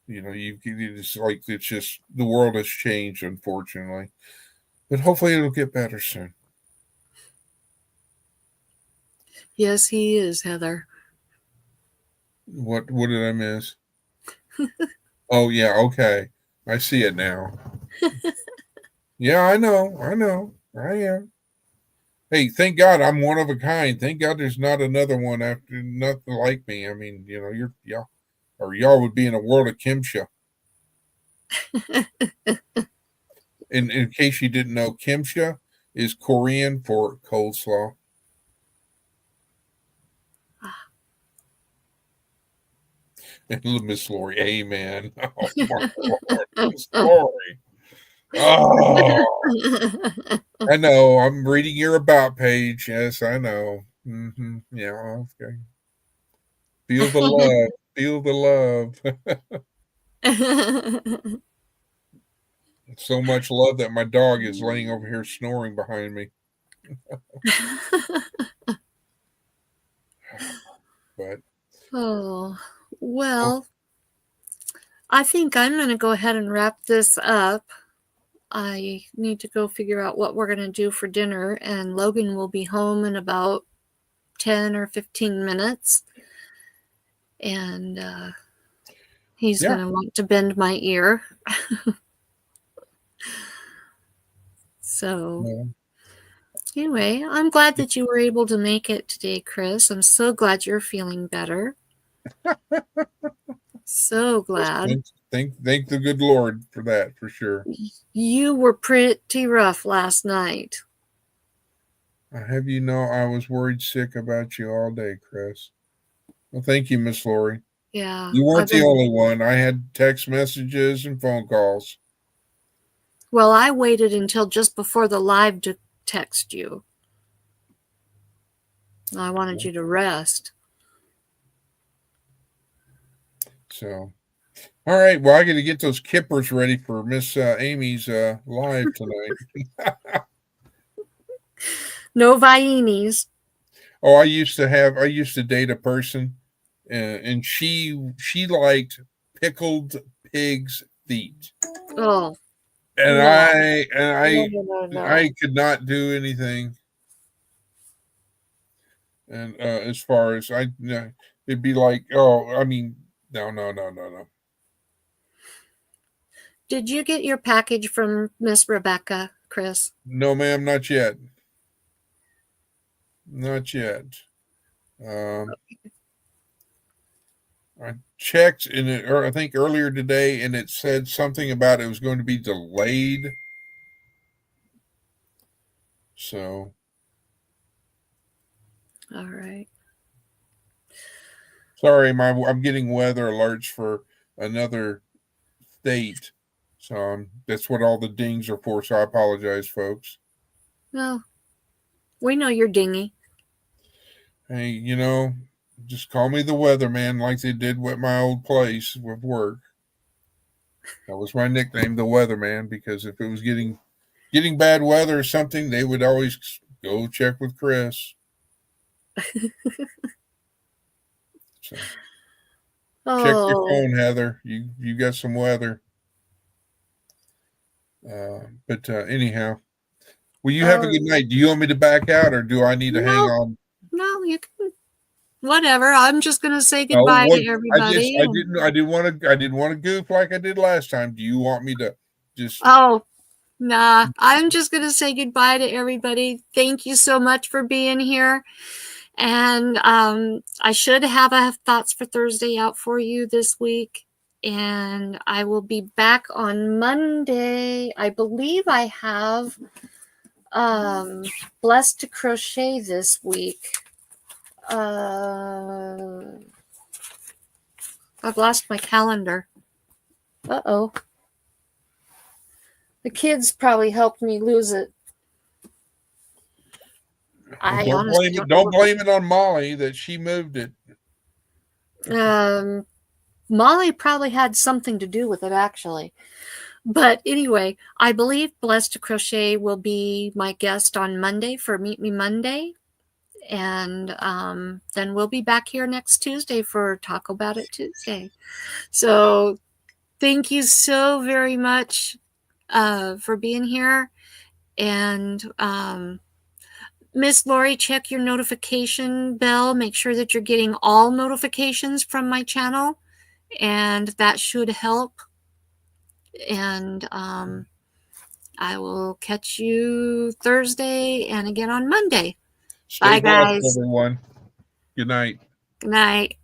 it's like, it's just, the world has changed, unfortunately, but hopefully it'll get better soon. Yes, he is, Heather. What did I miss? Oh yeah, okay, I see it now. Yeah, I know, I am. Hey, thank God I'm one of a kind. Thank God there's not another one after, nothing like me. I mean, or y'all would be in a world of kimchi. In case you didn't know, kimchi is Korean for coleslaw. And Miss Lori, amen. Oh my Lord, Miss Lori. Oh, I know. I'm reading your about page. Yes, I know. Yeah, okay. Feel the love. Feel the love. So much love that my dog is laying over here snoring behind me. But oh, well, I think I'm going to go ahead and wrap this up. I need to go figure out what we're going to do for dinner, and Logan will be home in about 10 or 15 minutes. And he's going to want to bend my ear. So, anyway, I'm glad that you were able to make it today, Chris. I'm so glad you're feeling better. So glad. Thank the good Lord for that, for sure. You were pretty rough last night. I have you know I was worried sick about you all day, Chris. Well, thank you, Miss Lori. Yeah. You weren't the only one. I had text messages and phone calls. Well, I waited until just before the live to text you. I wanted you to rest. So, all right. Well, I got to get those kippers ready for Miss Amy's live tonight. No Viennese. Oh, I used to date a person, and she liked pickled pig's feet. Oh. And no. I could not do anything. And as far as it'd be like, oh, I mean, no. Did you get your package from Miss Rebecca, Chris? No, ma'am, not yet. Not yet. I checked I think earlier today, and it said something about it was going to be delayed. So, all right. Sorry, I'm getting weather alerts for another state. So that's what all the dings are for. So I apologize, folks. Well, we know you're dingy. Hey, just call me the weatherman like they did with my old place with work. That was my nickname, the weatherman, because if it was getting bad weather or something, they would always go check with Chris. So, check your phone, Heather. You got some weather. But anyhow, will you have a good night? Do you want me to back out, or do I need to hang on? No, you can. Whatever. I'm just gonna say goodbye to everybody. I didn't want to goof like I did last time. Do you want me to just? Oh, nah. I'm just gonna say goodbye to everybody. Thank you so much for being here. And I should have thoughts for Thursday out for you this week. And I will be back on Monday. I believe I have Blessed to Crochet this week. I've lost my calendar. Uh-oh. The kids probably helped me lose it. Don't blame it on Molly that she moved it. Molly probably had something to do with it, actually. But anyway, I believe Blessed to Crochet will be my guest on Monday for Meet Me Monday. And then we'll be back here next Tuesday for Talko Bout It Tuesday. So thank you so very much for being here. And Miss Lori, check your notification bell. Make sure that you're getting all notifications from my channel. And that should help. And I will catch you Thursday and again on Monday. Stay Bye, guys. blessed, everyone. Good night. Good night.